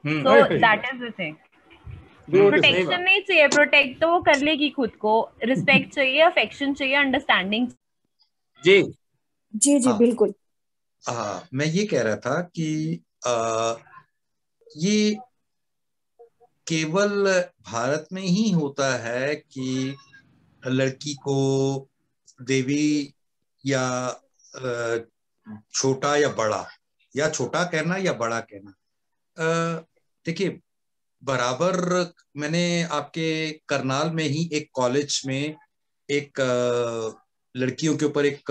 so that is the thing. Protection नहीं चाहिए, प्रोटेक्ट तो वो कर लेगी खुद को, रिस्पेक्ट चाहिए, अफेक्शन चाहिए, अंडरस्टैंडिंग। जी जी जी बिल्कुल। मैं ये कह रहा था कि ये केवल भारत में ही होता है कि लड़की को देवी या छोटा या बड़ा, या छोटा कहना या बड़ा कहना, देखिए बराबर। मैंने आपके करनाल में ही एक कॉलेज में एक लड़कियों के ऊपर एक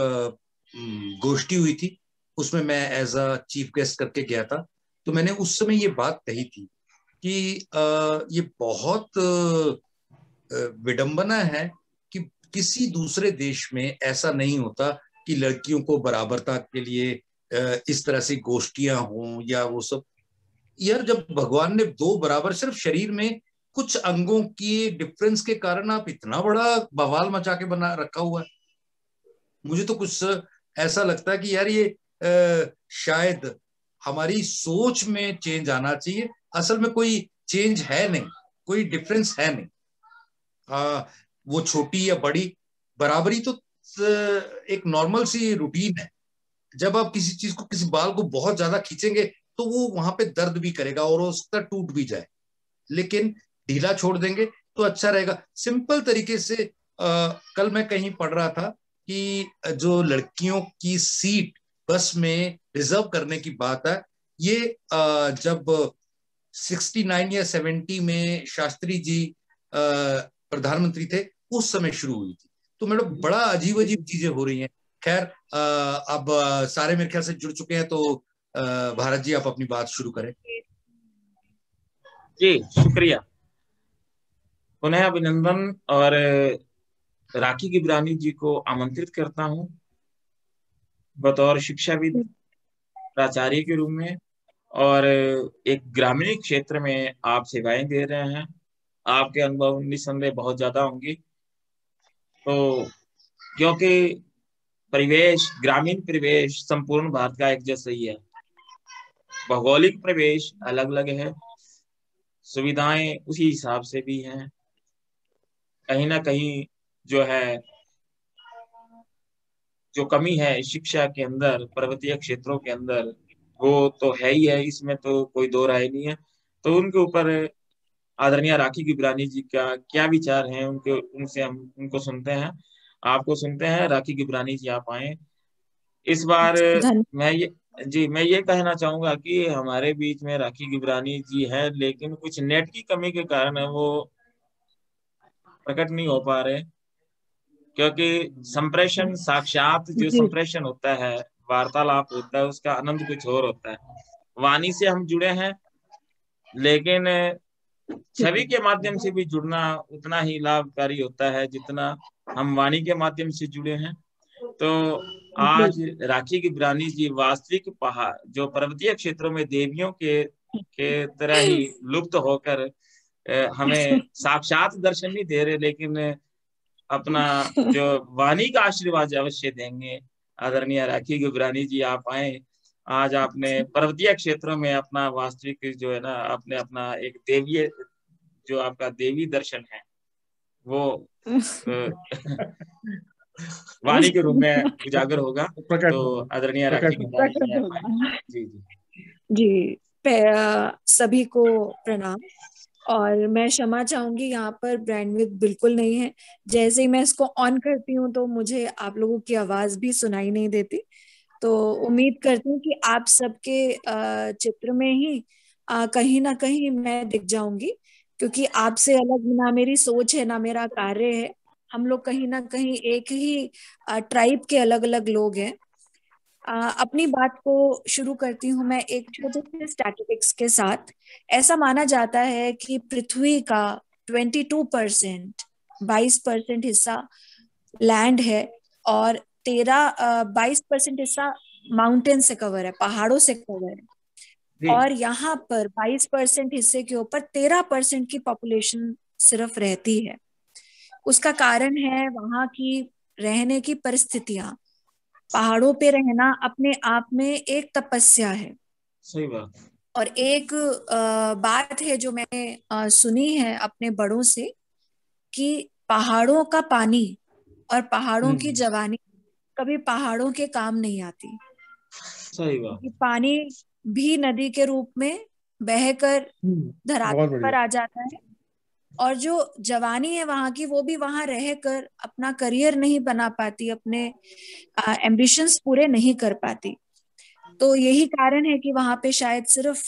गोष्ठी हुई थी, उसमें मैं एज अ चीफ गेस्ट करके गया था। तो मैंने उस समय ये बात कही थी कि ये बहुत विडंबना है कि किसी दूसरे देश में ऐसा नहीं होता कि लड़कियों को बराबरता के लिए इस तरह से गोष्ठियां हों या वो सब। यार जब भगवान ने दो बराबर, सिर्फ शरीर में कुछ अंगों की डिफरेंस के कारण आप इतना बड़ा बवाल मचा के बना रखा हुआ है। मुझे तो कुछ ऐसा लगता है कि यार ये शायद हमारी सोच में चेंज आना चाहिए। असल में कोई चेंज है नहीं, कोई डिफरेंस है नहीं। वो छोटी या बड़ी, बराबरी तो एक नॉर्मल सी रूटीन है। जब आप किसी चीज को, किसी बाल को बहुत ज्यादा खींचेंगे तो वो वहां पे दर्द भी करेगा और हो सकता है टूट भी जाए, लेकिन ढीला छोड़ देंगे तो अच्छा रहेगा। सिंपल तरीके से कल मैं कहीं पढ़ रहा था कि जो लड़कियों की सीट बस में रिजर्व करने की बात है, ये जब 69 या 70 में शास्त्री जी प्रधानमंत्री थे उस समय शुरू हुई थी। तो मैडम बड़ा अजीब अजीब चीजें हो रही हैं। खैर अब सारे मेरे ख्याल से जुड़ चुके हैं, तो भारत जी आप अपनी बात शुरू करें। जी शुक्रिया, पुनः अभिनंदन। और राखी गिब्रानी जी को आमंत्रित करता हूं बतौर शिक्षाविद, प्राचार्य के रूप में, और एक ग्रामीण क्षेत्र में आप सेवाएं दे रहे हैं। आपके अनुभव निस्संदेह बहुत ज्यादा होंगी, तो क्योंकि परिवेश, ग्रामीण परिवेश संपूर्ण भारत का एक जैसा ही है, भौगोलिक परिवेश अलग अलग है, सुविधाएं उसी हिसाब से भी हैं। कहीं ना कहीं जो है, जो कमी है शिक्षा के अंदर पर्वतीय क्षेत्रों के अंदर, वो तो है ही है, इसमें तो कोई दो राय नहीं है। तो उनके ऊपर आदरणीय राखी गिब्रानी जी का क्या विचार हैं, उनसे हम उनको सुनते हैं, आपको सुनते हैं। राखी गिब्रानी जी आप आए इस बार। मैं ये कहना चाहूंगा कि हमारे बीच में राखी गिब्रानी जी है, लेकिन कुछ नेट की कमी के कारण वो प्रकट नहीं हो पा रहे, क्योंकि संप्रेषण, साक्षात जो संप्रेषण होता है, वार्तालाप होता है, उसका आनंद कुछ और होता है। वाणी से हम जुड़े हैं, लेकिन छवि के माध्यम से भी जुड़ना उतना ही लाभकारी होता है जितना हम वाणी के माध्यम से जुड़े हैं। तो आज राखी गिब्रानी जी वास्तविक पहाड़, जो पर्वतीय क्षेत्रों में देवियों के तरह ही लुप्त होकर हमें साक्षात दर्शन नहीं दे रहे, लेकिन अपना जो वाणी का आशीर्वाद अवश्य देंगे। आदरणीय राखी गुबरानी जी, आप आए, आज आपने पर्वतीय क्षेत्रों में अपना वास्तविक जो है ना, आपने अपना एक देवीय जो आपका देवी दर्शन है वो वाणी के रूप में उजागर होगा। तो आदरणीय राखी गुबरानी जी, आप आए। जी जी जी, सभी को प्रणाम। और मैं क्षमा चाहूंगी, यहाँ पर ब्रांडविड्थ बिल्कुल नहीं है। जैसे ही मैं इसको ऑन करती हूँ तो मुझे आप लोगों की आवाज भी सुनाई नहीं देती। तो उम्मीद करती हूँ कि आप सबके चित्र में ही कहीं ना कहीं मैं दिख जाऊंगी, क्योंकि आपसे अलग ना मेरी सोच है ना मेरा कार्य है। हम लोग कहीं ना कहीं एक ही ट्राइब के अलग अलग लोग हैं। अपनी बात को शुरू करती हूँ मैं एक छोटे से स्टैटिस्टिक्स के साथ। ऐसा माना जाता है कि पृथ्वी का 22%, 22% हिस्सा लैंड है, और 22% हिस्सा माउंटेन से कवर है, पहाड़ों से कवर है। जी और यहाँ पर 22% हिस्से के ऊपर 13% की पॉपुलेशन सिर्फ रहती है। उसका कारण है वहाँ की रहने की परिस्थितियां। पहाड़ों पे रहना अपने आप में एक तपस्या है। सही बात। और एक बात है जो मैंने सुनी है अपने बड़ों से, कि पहाड़ों का पानी और पहाड़ों की जवानी कभी पहाड़ों के काम नहीं आती। सही बात। क्योंकि पानी भी नदी के रूप में बहकर धरातल पर आ जाता है, और जो जवानी है वहां की, वो भी वहां रहकर अपना करियर नहीं बना पाती, अपने एम्बिशंस पूरे नहीं कर पाती। तो यही कारण है कि वहां पे शायद सिर्फ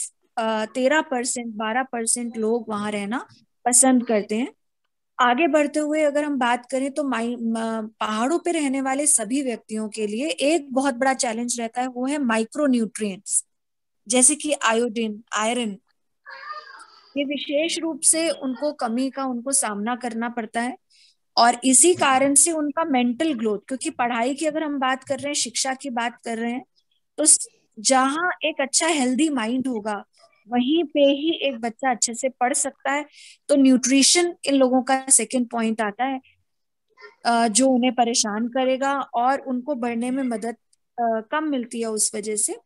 13%, 12% लोग वहां रहना पसंद करते हैं। आगे बढ़ते हुए अगर हम बात करें तो पहाड़ों पे रहने वाले सभी व्यक्तियों के लिए एक बहुत बड़ा चैलेंज रहता है, वो है माइक्रो न्यूट्रिएंट्स, जैसे कि आयोडीन, आयरन। ये विशेष रूप से उनको कमी का उनको सामना करना पड़ता है। और इसी कारण से उनका मेंटल ग्रोथ, क्योंकि पढ़ाई की अगर हम बात कर रहे हैं, शिक्षा की बात कर रहे हैं, तो जहाँ एक अच्छा हेल्दी माइंड होगा वहीं पे ही एक बच्चा अच्छे से पढ़ सकता है। तो न्यूट्रिशन इन लोगों का सेकंड पॉइंट आता है, जो उन्हें परेशान करेगा और उनको बढ़ने में मदद कम मिलती है उस वजह से।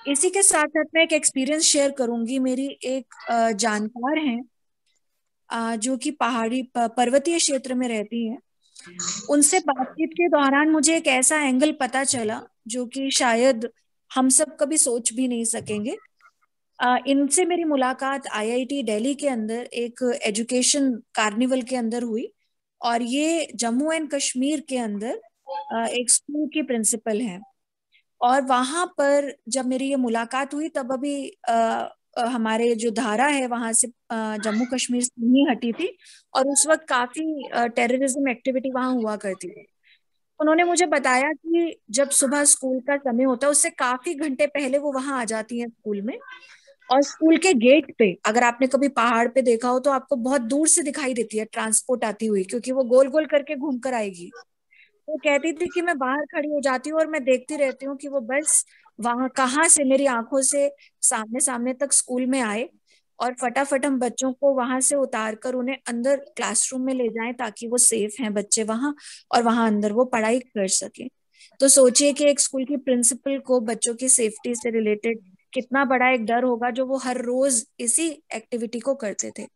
इसी के साथ साथ मैं एक एक्सपीरियंस शेयर करूंगी। मेरी एक जानकार हैं, जो कि पहाड़ी पर्वतीय क्षेत्र में रहती हैं। उनसे बातचीत के दौरान मुझे एक ऐसा एंगल पता चला जो कि शायद हम सब कभी सोच भी नहीं सकेंगे। इनसे मेरी मुलाकात आईआईटी दिल्ली के अंदर एक एजुकेशन कार्निवल के अंदर हुई, और ये जम्मू एंड कश्मीर के अंदर एक स्कूल की प्रिंसिपल हैं। और वहां पर जब मेरी ये मुलाकात हुई तब अभी हमारे जो धारा है वहां से जम्मू कश्मीर से नहीं हटी थी, और उस वक्त काफी टेररिज्म एक्टिविटी वहां हुआ करती थी। उन्होंने मुझे बताया कि जब सुबह स्कूल का समय होता है उससे काफी घंटे पहले वो वहां आ जाती हैं स्कूल में। और स्कूल के गेट पे, अगर आपने कभी पहाड़ पे देखा हो तो आपको बहुत दूर से दिखाई देती है ट्रांसपोर्ट आती हुई, क्योंकि वो गोल गोल करके घूम कर आएगी। वो कहती थी कि मैं बाहर खड़ी हो जाती हूँ और मैं देखती रहती हूँ कि वो बस वहां कहाँ से मेरी आंखों से सामने सामने तक स्कूल में आए, और फटाफट हम बच्चों को वहां से उतार कर उन्हें अंदर क्लासरूम में ले जाएं, ताकि वो सेफ हैं बच्चे वहां, और वहां अंदर वो पढ़ाई कर सके। तो सोचिए कि एक स्कूल की प्रिंसिपल को बच्चों की सेफ्टी से रिलेटेड कितना बड़ा एक डर होगा, जो वो हर रोज इसी एक्टिविटी को करते थे।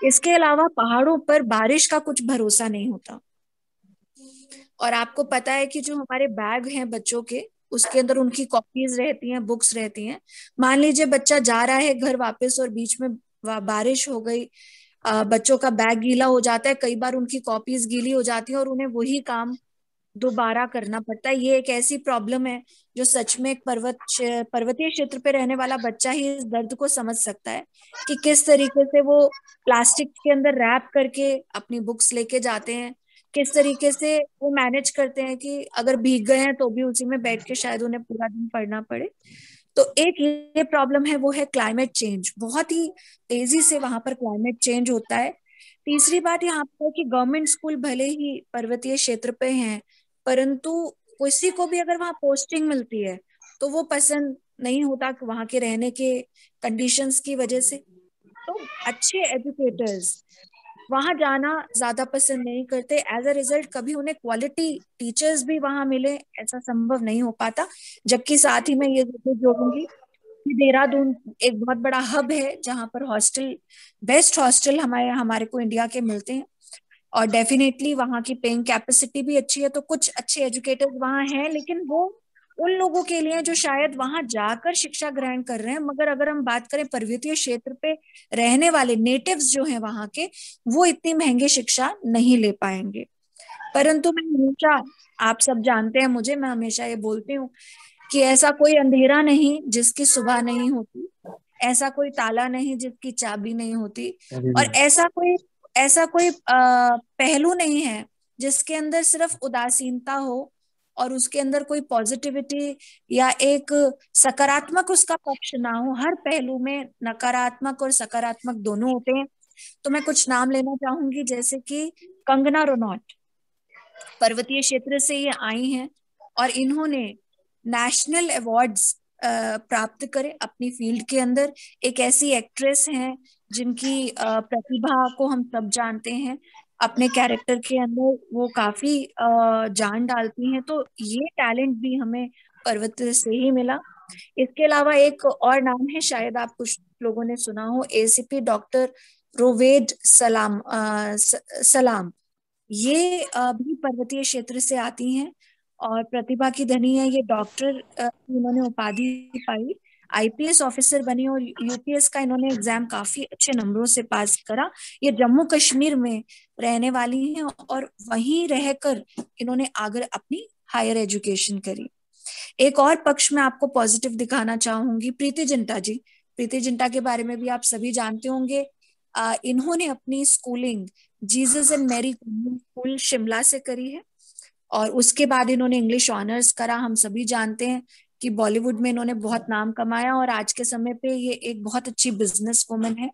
इसके अलावा पहाड़ों पर बारिश का कुछ भरोसा नहीं होता। और आपको पता है कि जो हमारे बैग हैं बच्चों के, उसके अंदर उनकी कॉपीज रहती हैं, बुक्स रहती हैं। मान लीजिए बच्चा जा रहा है घर वापस और बीच में बारिश हो गई, बच्चों का बैग गीला हो जाता है, कई बार उनकी कॉपीज गीली हो जाती है और उन्हें वही काम दोबारा करना पड़ता है। ये एक ऐसी प्रॉब्लम है जो सच में एक पर्वतीय क्षेत्र पे रहने वाला बच्चा ही इस दर्द को समझ सकता है, कि किस तरीके से वो प्लास्टिक के अंदर रैप करके अपनी बुक्स लेके जाते हैं, किस तरीके से वो मैनेज करते हैं कि अगर भीग गए हैं तो भी उसी में बैठ के शायद उन्हें पूरा दिन पढ़ना पड़े। तो एक ये प्रॉब्लम है, वो है क्लाइमेट चेंज। बहुत ही तेजी से वहां पर क्लाइमेट चेंज होता है। तीसरी बात यहाँ पर है कि गवर्नमेंट स्कूल भले ही पर्वतीय क्षेत्र पे हैं, परंतु किसी को भी अगर वहां पोस्टिंग मिलती है तो वो पसंद नहीं होता वहां के रहने के कंडीशंस की वजह से। तो अच्छे एजुकेटर्स वहां जाना ज्यादा पसंद नहीं करते। एज अ रिजल्ट कभी उन्हें क्वालिटी टीचर्स भी वहां मिले ऐसा संभव नहीं हो पाता। जबकि साथ ही मैं ये जरूर जोड़ूंगी कि देहरादून एक बहुत बड़ा हब है जहाँ पर हॉस्टल, बेस्ट हॉस्टल हमारे हमारे को इंडिया के मिलते हैं, और डेफिनेटली वहाँ की पेइंग कैपेसिटी भी अच्छी है। तो कुछ अच्छे एजुकेटर्स वहाँ हैं, लेकिन वो उन लोगों के लिए जो शायद वहां जाकर शिक्षा ग्रहण कर रहे हैं। मगर अगर हम बात करें पर्वतीय क्षेत्र पे रहने वाले नेटिव्स जो हैं वहां के, वो इतनी महंगी शिक्षा नहीं ले पाएंगे। परंतु मैं हमेशा, आप सब जानते हैं मुझे, मैं हमेशा ये बोलती हूँ कि ऐसा कोई अंधेरा नहीं जिसकी सुबह नहीं होती, ऐसा कोई ताला नहीं जिसकी चाबी नहीं होती, और ऐसा कोई पहलू नहीं है जिसके अंदर सिर्फ उदासीनता हो और उसके अंदर कोई पॉजिटिविटी या एक सकारात्मक उसका पक्ष ना हो। हर पहलू में नकारात्मक और सकारात्मक दोनों होते हैं। तो मैं कुछ नाम लेना चाहूंगी, जैसे कि कंगना रनौत, पर्वतीय क्षेत्र से ये आई हैं और इन्होंने नेशनल अवार्ड्स प्राप्त करे अपनी फील्ड के अंदर। एक ऐसी एक्ट्रेस हैं जिनकी प्रतिभा को हम सब जानते हैं, अपने कैरेक्टर के अंदर वो काफी जान डालती हैं। तो ये टैलेंट भी हमें पर्वत से ही मिला। इसके अलावा एक और नाम है, शायद आप कुछ लोगों ने सुना हो, एसीपी डॉक्टर रोवेद सलाम। ये भी पर्वतीय क्षेत्र से आती हैं और प्रतिभा की धनी है। ये डॉक्टर इन्होंने उपाधि पाई, आईपीएस ऑफिसर बनी और यूपीएस का इन्होंने एग्जाम काफी अच्छे नंबरों से पास करा। ये जम्मू कश्मीर में रहने वाली हैं और वहीं रहकर इन्होंने आगे अपनी हायर एजुकेशन करी। एक और पक्ष में आपको पॉजिटिव दिखाना चाहूंगी, प्रीति जिंटा जी। प्रीति जिंटा के बारे में भी आप सभी जानते होंगे। इन्होंने अपनी schooling Jesus and Mary school Shimla से करी है और उसके बाद इन्होंने इंग्लिश ऑनर्स करा। हम सभी जानते हैं कि बॉलीवुड में इन्होंने बहुत नाम कमाया और आज के समय पे ये एक बहुत अच्छी बिजनेस वुमन है।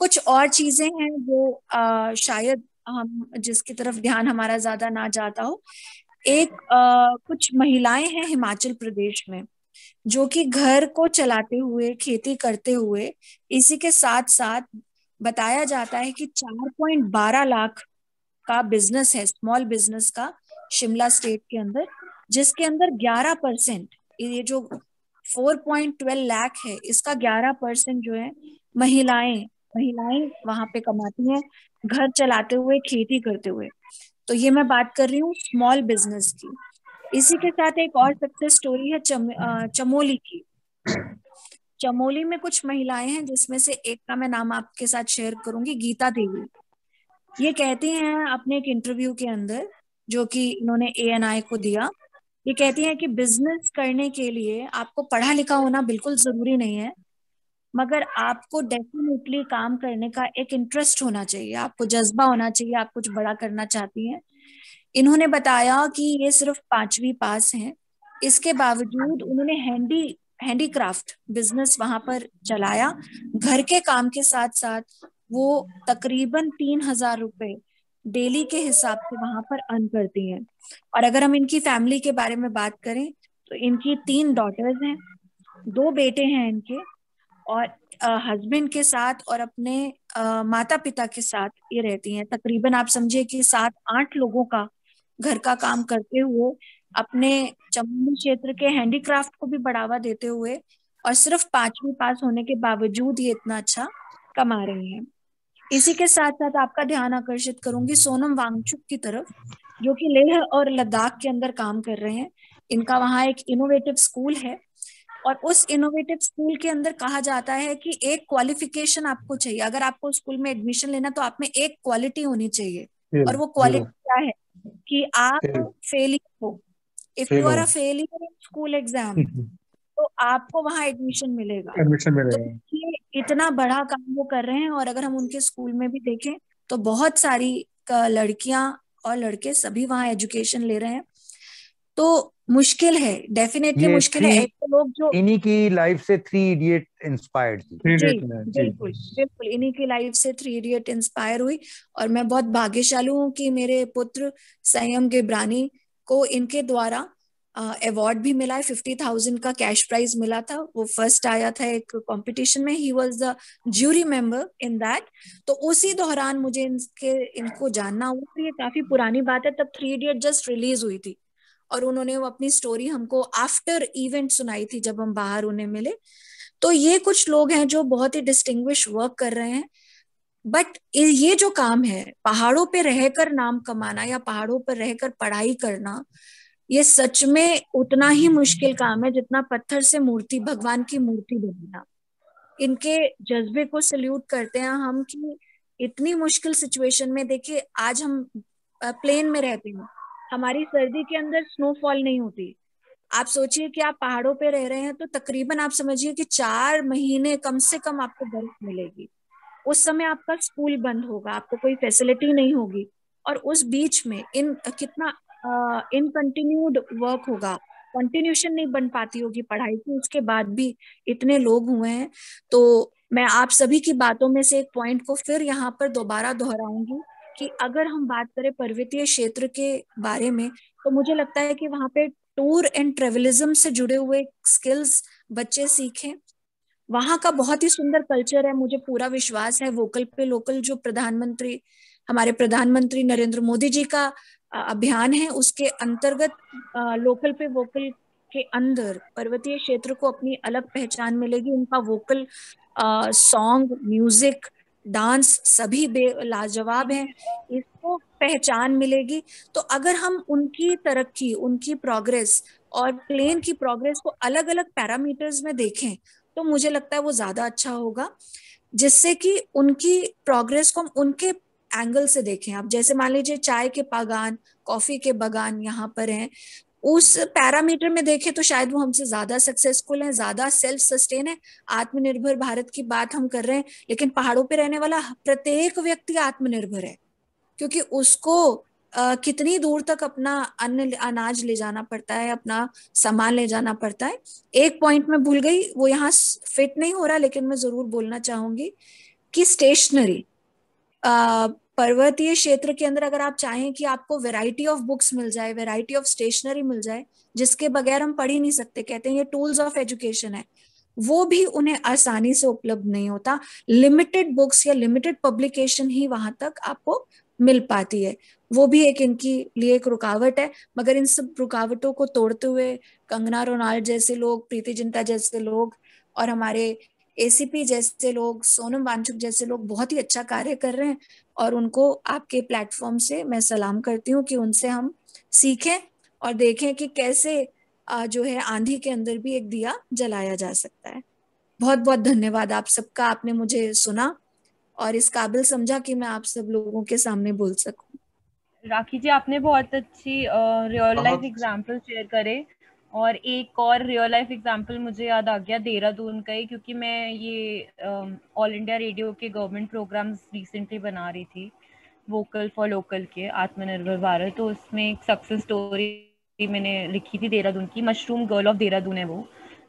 कुछ और चीजें हैं जो शायद हम जिसकी तरफ ध्यान हमारा ज्यादा ना जाता हो। एक कुछ महिलाएं हैं हिमाचल प्रदेश में जो कि घर को चलाते हुए, खेती करते हुए, इसी के साथ साथ बताया जाता है कि 4.12 लाख का बिजनेस है, स्मॉल बिजनेस का, शिमला स्टेट के अंदर, जिसके अंदर 11%, ये जो 4.12 लाख है इसका 11% जो है महिलाएं वहां पे कमाती हैं, घर चलाते हुए, खेती करते हुए। तो ये मैं बात कर रही हूँ स्मॉल बिजनेस की। इसी के साथ एक और सक्सेस स्टोरी है चमोली की। चमोली में कुछ महिलाएं हैं जिसमें से एक का मैं नाम आपके साथ शेयर करूंगी, गीता देवी। ये कहती हैं अपने एक इंटरव्यू के अंदर जो कि इन्होंने ANI को दिया, ये कहती हैं कि बिजनेस करने के लिए आपको पढ़ा लिखा होना बिल्कुल जरूरी नहीं है, मगर आपको डेफिनेटली काम करने का एक इंटरेस्ट होना चाहिए, आपको जज्बा होना चाहिए, आप कुछ बड़ा करना चाहती हैं। इन्होंने बताया कि ये सिर्फ 5वीं पास हैं, इसके बावजूद उन्होंने हैंडीक्राफ्ट बिजनेस वहां पर चलाया। घर के काम के साथ साथ वो तकरीबन 3,000 रुपए डेली के हिसाब से वहां पर अर्न करती हैं। और अगर हम इनकी फैमिली के बारे में बात करें तो इनकी 3 डॉटर्स हैं, 2 बेटे हैं इनके, और हस्बैंड के साथ और अपने माता पिता के साथ ये रहती हैं। तकरीबन आप समझिए कि 7-8 लोगों का घर का काम करते हुए, अपने चमोली क्षेत्र के हैंडीक्राफ्ट को भी बढ़ावा देते हुए, और सिर्फ 5वीं पास होने के बावजूद ये इतना अच्छा कमा रही हैं। इसी के साथ साथ आपका ध्यान आकर्षित करूंगी सोनम वांगचुक की तरफ, जो कि लेह और लद्दाख के अंदर काम कर रहे हैं। इनका वहाँ एक इनोवेटिव स्कूल है और उस इनोवेटिव स्कूल के अंदर कहा जाता है कि एक क्वालिफिकेशन आपको चाहिए। अगर आपको स्कूल में एडमिशन लेना तो आप में एक क्वालिटी होनी चाहिए, और वो क्वालिटी क्या है कि आप फेलियर हो, if you are a failure in school exam तो आपको वहां एडमिशन मिलेगा। तो ये इतना बड़ा काम वो कर रहे हैं। और अगर हम उनके स्कूल में भी देखें तो बहुत सारी लड़कियां और लड़के सभी वहां एजुकेशन ले रहे हैं। तो मुश्किल है, डेफिनेटली मुश्किल है। एक तो लोग जो इन्हीं की लाइफ से 3 इडियट इंस्पायर्ड थी। बिल्कुल इन्हीं की लाइफ से 3 इडियट इंस्पायर हुई। और मैं बहुत भाग्यशाली हूँ कि मेरे पुत्र संयम गिब्रानी को इनके द्वारा अवार्ड भी मिला है, 50,000 का कैश प्राइज मिला था। वो फर्स्ट आया था एक कंपटीशन में, he was the jury member in that. तो उसी दौरान मुझे इनको जानना हुआ। तो ये काफी पुरानी बात है, तब 3 इडियट जस्ट रिलीज हुई थी और उन्होंने वो अपनी स्टोरी हमको आफ्टर इवेंट सुनाई थी जब हम बाहर उन्हें मिले। तो ये कुछ लोग हैं जो बहुत ही डिस्टिंग्विश वर्क कर रहे हैं। बट ये जो काम है पहाड़ों पे रहकर नाम कमाना या पहाड़ों पर रहकर पढ़ाई करना, ये सच में उतना ही मुश्किल काम है जितना पत्थर से मूर्ति, भगवान की मूर्ति बनाना। इनके जज्बे को सल्यूट करते हैं हम कि इतनी मुश्किल सिचुएशन में, देखिए आज हम प्लेन में रहते हैं, हमारी सर्दी के अंदर स्नोफॉल नहीं होती। आप सोचिए कि आप पहाड़ों पे रह रहे हैं तो तकरीबन आप समझिए कि 4 महीने कम से कम आपको बर्फ मिलेगी। उस समय आपका स्कूल बंद होगा, आपको कोई फैसिलिटी नहीं होगी, और उस बीच में कितना इनकंटिन्यूड वर्क होगा, कंटिन्यूशन नहीं बन पाती होगी पढ़ाई की, उसके बाद भी इतने लोग हुए हैं। तो मैं आप सभी की बातों में से एक पॉइंट को फिर यहाँ पर दोबारा दोहराऊंगी कि अगर हम बात करें पर्वतीय क्षेत्र के बारे में, तो मुझे लगता है कि वहां पे टूर एंड ट्रेवलिज्म से जुड़े हुए स्किल्स बच्चे सीखें। वहां का बहुत ही सुंदर कल्चर है, मुझे पूरा विश्वास है। वोकल पे लोकल जो हमारे प्रधानमंत्री नरेंद्र मोदी जी का अभियान है, उसके अंतर्गत लोकल पे वोकल के अंदर पर्वतीय क्षेत्र को अपनी अलग पहचान मिलेगी। उनका वोकल सॉन्ग, म्यूजिक, डांस सभी लाजवाब है, इसको पहचान मिलेगी। तो अगर हम उनकी तरक्की, उनकी प्रोग्रेस और प्लेन की प्रोग्रेस को अलग अलग पैरामीटर्स में देखें तो मुझे लगता है वो ज्यादा अच्छा होगा, जिससे कि उनकी प्रोग्रेस को हम उनके एंगल से देखें। अब जैसे मान लीजिए चाय के बागान, कॉफी के बागान यहाँ पर हैं, उस पैरामीटर में देखें तो शायद वो हमसे ज्यादा सक्सेसफुल हैं, ज्यादा सेल्फ सस्टेन है, आत्मनिर्भर भारत की बात हम कर रहे हैं। लेकिन पहाड़ों पे रहने वाला प्रत्येक व्यक्ति आत्मनिर्भर है, क्योंकि उसको कितनी दूर तक अपना अन्न अनाज ले जाना पड़ता है, अपना सामान ले जाना पड़ता है। एक पॉइंट मैं भूल गई, वो यहाँ फिट नहीं हो रहा, लेकिन मैं जरूर बोलना चाहूंगी कि स्टेशनरी, पर्वतीय क्षेत्र के अंदर अगर आप चाहें कि आपको वैरायटी ऑफ बुक्स मिल जाए, वैरायटी ऑफ स्टेशनरी मिल जाए, जिसके बगैर हम पढ़ ही नहीं सकते, कहते हैं ये टूल्स ऑफ एजुकेशन है, वो भी उन्हें आसानी से उपलब्ध नहीं होता। लिमिटेड बुक्स या लिमिटेड पब्लिकेशन ही वहां तक आपको मिल पाती है, वो भी एक इनकी लिए एक रुकावट है। मगर इन सब रुकावटों को तोड़ते हुए कंगना रोनाल्ड जैसे लोग, प्रीति जिंटा जैसे लोग और हमारे एसीपी जैसे लोग, सोनम वांगचुक जैसे लोग बहुत ही अच्छा कार्य कर रहे हैं, और उनको आपके प्लेटफॉर्म से मैं सलाम करती हूँ कि उनसे हम सीखें और देखें कि कैसे जो है आंधी के अंदर भी एक दिया जलाया जा सकता है। बहुत बहुत धन्यवाद आप सबका, आपने मुझे सुना और इस काबिल समझा कि मैं आप सब लोगों के सामने बोल सकूं। राखी जी, आपने बहुत अच्छी रियल लाइफ एग्जांपल शेयर करे, और एक और रियल लाइफ एग्जांपल मुझे याद आ गया देहरादून का ही, क्योंकि मैं ये ऑल इंडिया रेडियो के गवर्नमेंट प्रोग्राम्स रिसेंटली बना रही थी, वोकल फॉर लोकल के, आत्मनिर्भर भारत। तो उसमें एक सक्सेस स्टोरी मैंने लिखी थी देहरादून की, मशरूम गर्ल ऑफ देहरादून है वो,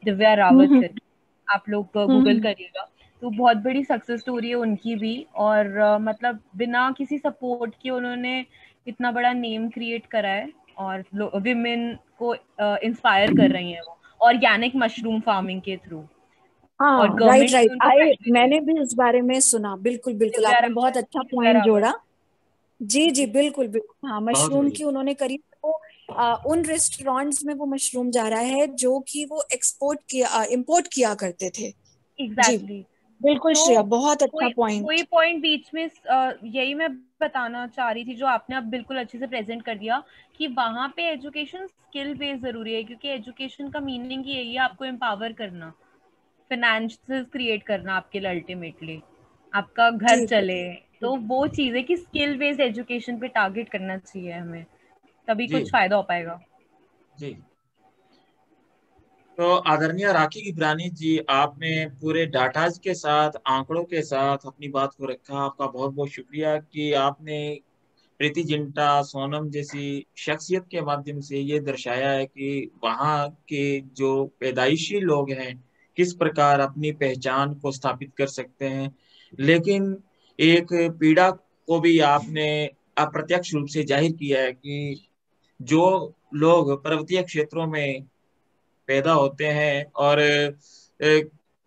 दिव्या रावत करके, आप लोग गूगल करिएगा। तो बहुत बड़ी सक्सेस स्टोरी है उनकी भी, और मतलब बिना किसी सपोर्ट के उन्होंने इतना बड़ा नेम क्रिएट करा है, और विमेन को इंस्पायर कर रही हैं वो ऑर्गेनिक मशरूम फार्मिंग के थ्रू। हाँ, राइट, मैंने भी इस बारे में सुना। बिल्कुल बिल्कुल, आपने बहुत अच्छा पॉइंट जोड़ा। जी जी, बिल्कुल बिल्कुल। हाँ, मशरूम की उन्होंने करी, तो उन रेस्टोरेंट्स में वो मशरूम जा रहा है जो कि वो इंपोर्ट किया करते थे। एग्जैक्टली, बिल्कुल श्रेया, बहुत अच्छा पॉइंट। कोई पॉइंट बीच में यही मैं बताना चाह रही थी, जो आपने अब बिल्कुल अच्छे से प्रेजेंट कर दिया, कि वहां पे एजुकेशन स्किल बेस्ड जरूरी है, क्योंकि एजुकेशन का मीनिंग ही यही है आपको एम्पावर करना, फाइनेंशियल क्रिएट करना आपके लिए, अल्टीमेटली आपका घर चले। तो वो चीज है कि स्किल बेस्ड एजुकेशन पे टारगेट करना चाहिए हमें, तभी कुछ फायदा हो पाएगा। जी, तो आदरणीय राखी गिबरानी जी, आपने पूरे डाटाज के साथ, आंकड़ों के साथ अपनी बात को रखा। आपका बहुत बहुत शुक्रिया कि आपने प्रीति जिंटा, सोनम जैसी शख्सियत के माध्यम से ये दर्शाया है कि वहाँ के जो पैदाइशी लोग हैं किस प्रकार अपनी पहचान को स्थापित कर सकते हैं। लेकिन एक पीड़ा को भी आपने अप्रत्यक्ष रूप से जाहिर किया है कि जो लोग पर्वतीय क्षेत्रों में पैदा होते हैं और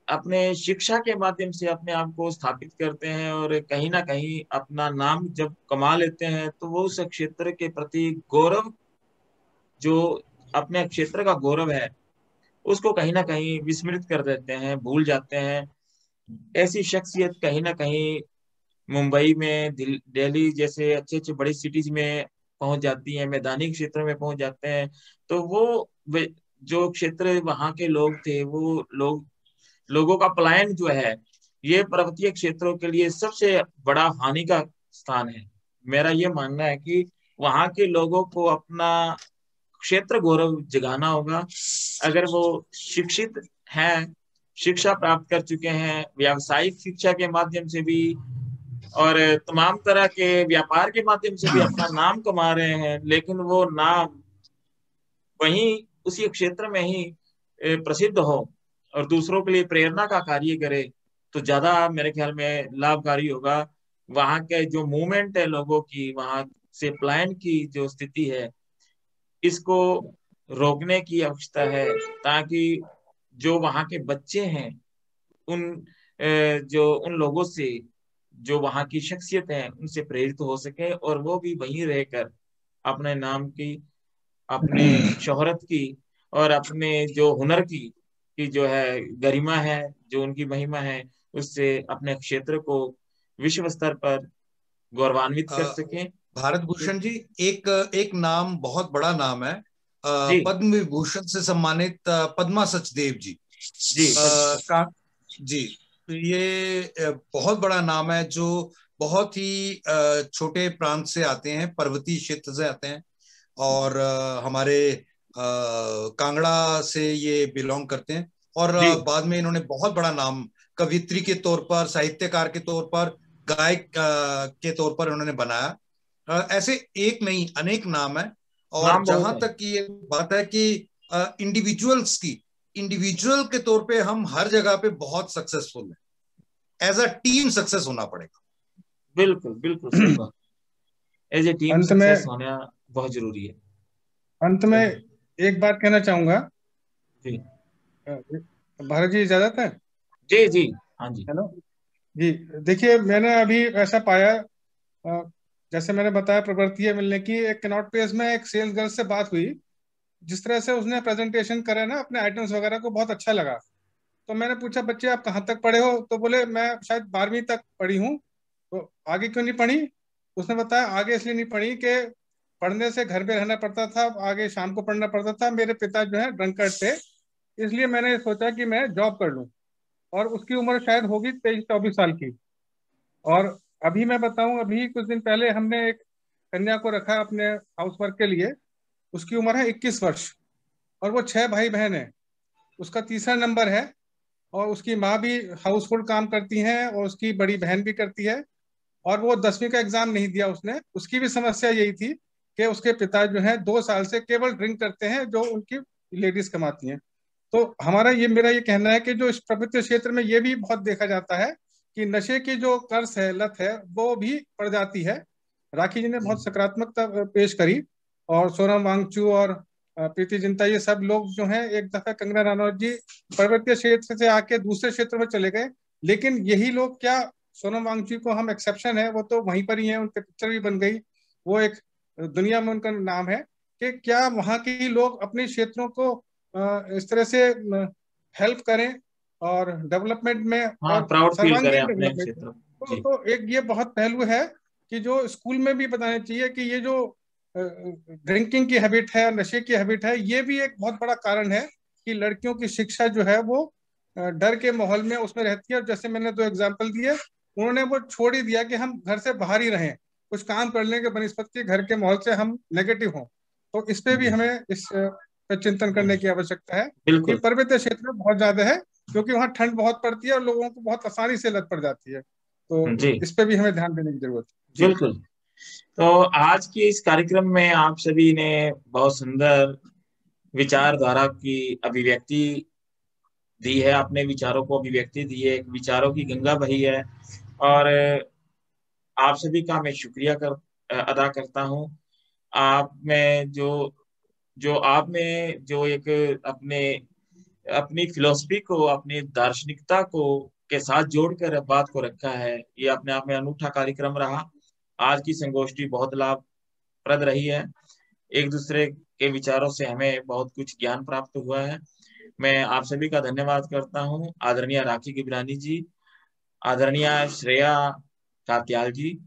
अपने शिक्षा के माध्यम से अपने आप को स्थापित करते हैं और कहीं ना कहीं अपना नाम जब कमा लेते हैं तो वो उस क्षेत्र के प्रति गौरव, जो अपने क्षेत्र का गौरव है, उसको कहीं ना कहीं विस्मृत कर देते हैं, भूल जाते हैं। ऐसी शख्सियत कहीं ना कहीं मुंबई में, दिल्ली जैसे अच्छे अच्छे बड़ी सिटीज में पहुंच जाती है, मैदानी क्षेत्रों में पहुंच जाते हैं। तो वो जो क्षेत्र वहां के लोग थे, वो लोगों का पलायन जो है, ये पर्वतीय क्षेत्रों के लिए सबसे बड़ा हानि का स्थान है। मेरा ये मानना है कि वहां के लोगों को अपना क्षेत्र गौरव जगाना होगा। अगर वो शिक्षित हैं, शिक्षा प्राप्त कर चुके हैं, व्यावसायिक शिक्षा के माध्यम से भी और तमाम तरह के व्यापार के माध्यम से भी अपना नाम कमा रहे हैं, लेकिन वो नाम वहीं उसी क्षेत्र में ही प्रसिद्ध हो और दूसरों के लिए प्रेरणा का कार्य करे, तो ज्यादा मेरे ख्याल में लाभकारी होगा। वहां के जो मूवमेंट है लोगों की, वहां से पलायन की जो स्थिति है, इसको रोकने की आवश्यकता है, ताकि जो वहां के बच्चे हैं उन लोगों से, जो वहां की शख्सियत है, उनसे प्रेरित हो सके और वो भी वहीं रहकर अपने नाम की, अपने शोहरत की और अपने जो हुनर की जो है गरिमा है, जो उनकी महिमा है, उससे अपने क्षेत्र को विश्व स्तर पर गौरवान्वित कर सकें। भारत भूषण जी, एक नाम, बहुत बड़ा नाम है, पद्म विभूषण से सम्मानित पद्मा सचदेव जी। जी, ये बहुत बड़ा नाम है, जो बहुत ही छोटे प्रांत से आते हैं, पर्वतीय क्षेत्र से आते हैं और हमारे कांगड़ा से ये बिलोंग करते हैं और बाद में इन्होंने बहुत बड़ा नाम कवित्री के तौर पर, साहित्यकार के तौर पर, गायक के तौर पर उन्होंने बनाया। ऐसे एक नहीं, अनेक नाम है। और जहां तक की ये बात है कि इंडिविजुअल के तौर पे हम हर जगह पे बहुत सक्सेसफुल है, एज अ टीम सक्सेस होना पड़ेगा। बिल्कुल बिल्कुल सही बात, एज ए टीम सक्सेस होना बहुत जरूरी है। अंत में एक बात कहना चाहूंगा जी। भारत जी, इजाजत है? जी जी, हाँ जी। हेलो जी, देखिए मैंने अभी ऐसा पाया, जैसे मैंने बताया प्रवृत्ति मिलने की, एक कनॉट प्लेस में एक सेल्स गर्ल से बात हुई, जिस तरह से उसने प्रेजेंटेशन करे ना अपने आइटम्स वगैरह को, बहुत अच्छा लगा। तो मैंने पूछा, बच्चे आप कहाँ तक पढ़े हो? तो बोले मैं शायद 12वीं तक पढ़ी हूँ। तो आगे क्यों नहीं पढ़ी? उसने बताया, आगे इसलिए नहीं पढ़ी कि पढ़ने से घर में रहना पड़ता था, आगे शाम को पढ़ना पड़ता था, मेरे पिता जो है ड्रंकर्ड थे, इसलिए मैंने सोचा कि मैं जॉब कर लूँ। और उसकी उम्र शायद होगी 23-24 साल की। और अभी मैं बताऊं, अभी कुछ दिन पहले हमने एक कन्या को रखा अपने हाउस वर्क के लिए, उसकी उम्र है 21 वर्ष और वो 6 भाई बहन है, उसका तीसरा नंबर है। और उसकी माँ भी हाउस होल्ड काम करती हैं और उसकी बड़ी बहन भी करती है। और वो 10वीं का एग्जाम नहीं दिया उसने। उसकी भी समस्या यही थी कि उसके पिता जो है 2 साल से केवल ड्रिंक करते हैं, जो उनकी लेडीज कमाती हैं। तो मेरा ये कहना है कि जो इस प्रवृत्ति क्षेत्र में ये भी बहुत देखा जाता है कि नशे की जो कर्ज है, लत है, वो भी पड़ जाती है। राखी जी ने बहुत सकारात्मकता पेश करी, और सोनम वांगचू और प्रीति जिंटा, ये सब लोग जो हैं, एक दफा कंगना रनौत जी पर्वतीय क्षेत्र से आके दूसरे क्षेत्र में चले गए, लेकिन यही लोग, क्या सोनम वांगचू को हम एक्सेप्शन है, वो तो वहीं पर ही है, उनकी पिक्चर भी बन गई, वो एक दुनिया में उनका नाम है। कि क्या वहाँ के लोग अपने क्षेत्रों को इस तरह से हेल्प करें और डेवलपमेंट में, हाँ, और सर्वांगीण डेवलपमेंट। क्षेत्र। तो एक ये बहुत पहलू है कि जो स्कूल में भी बताना चाहिए कि ये जो ड्रिंकिंग की हैबिट है, नशे की हैबिट है, ये भी एक बहुत बड़ा कारण है कि लड़कियों की शिक्षा जो है वो डर के माहौल में उसमें रहती है। और जैसे मैंने 2 एग्जाम्पल दिए, उन्होंने वो छोड़ ही दिया कि हम घर से बाहर ही रहें, कुछ काम कर लेंगे बनस्पत के घर के माहौल से हम नेगेटिव हों। तो इस पे भी हमें इस पर चिंतन करने की आवश्यकता है कि पर्वतीय क्षेत्र में बहुत ज्यादा है, क्योंकि वहाँ ठंड बहुत पड़ती है और लोगों को बहुत आसानी से लत पड़ जाती है। तो इस पे भी हमें ध्यान देने की जरूरत है। बिल्कुल। तो आज के इस कार्यक्रम में आप सभी ने बहुत सुंदर विचारधारा की अभिव्यक्ति दी है, अपने विचारों को अभिव्यक्ति दी है, एक विचारों की गंगा बही है, और आप सभी का मैं शुक्रिया अदा करता हूँ। आप में जो जो आपने जो एक अपनी फिलोसफी को, अपनी दार्शनिकता को के साथ जोड़कर बात को रखा है, ये अपने आप में अनूठा कार्यक्रम रहा। आज की संगोष्ठी बहुत लाभप्रद रही है। एक दूसरे के विचारों से हमें बहुत कुछ ज्ञान प्राप्त हुआ है। मैं आप सभी का धन्यवाद करता हूँ। आदरणीय राखी गिबरानी जी, आदरणीय श्रेया कात्याल जी,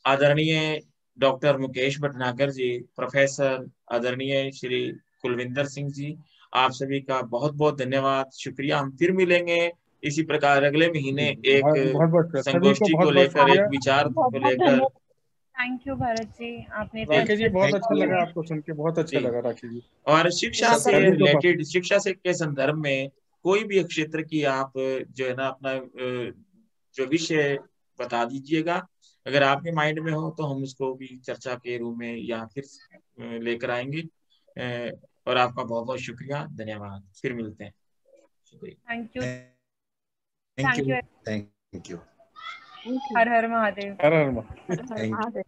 आदरणीय डॉक्टर मुकेश भटनागर जी, प्रोफेसर आदरणीय श्री कुलविंदर सिंह जी, आप सभी का बहुत बहुत धन्यवाद, शुक्रिया। हम फिर मिलेंगे इसी प्रकार अगले महीने एक संगोष्ठी को लेकर, एक विचार को लेकर। थैंक यू भरत जी, आपने राखी जी बहुत अच्छा लगा आपको सुन के, बहुत अच्छा लगा राखी जी। और शिक्षा से रिलेटेड, शिक्षा से के संदर्भ में कोई भी क्षेत्र की आप जो है ना अपना जो विषय बता दीजिएगा, अगर आपके माइंड में हो तो हम उसको भी चर्चा के रूप में या फिर लेकर आएंगे। और आपका बहुत बहुत शुक्रिया, धन्यवाद। फिर मिलते हैं। Thank you, thank you, thank you. Her her Mahadev. Her her Mahadev.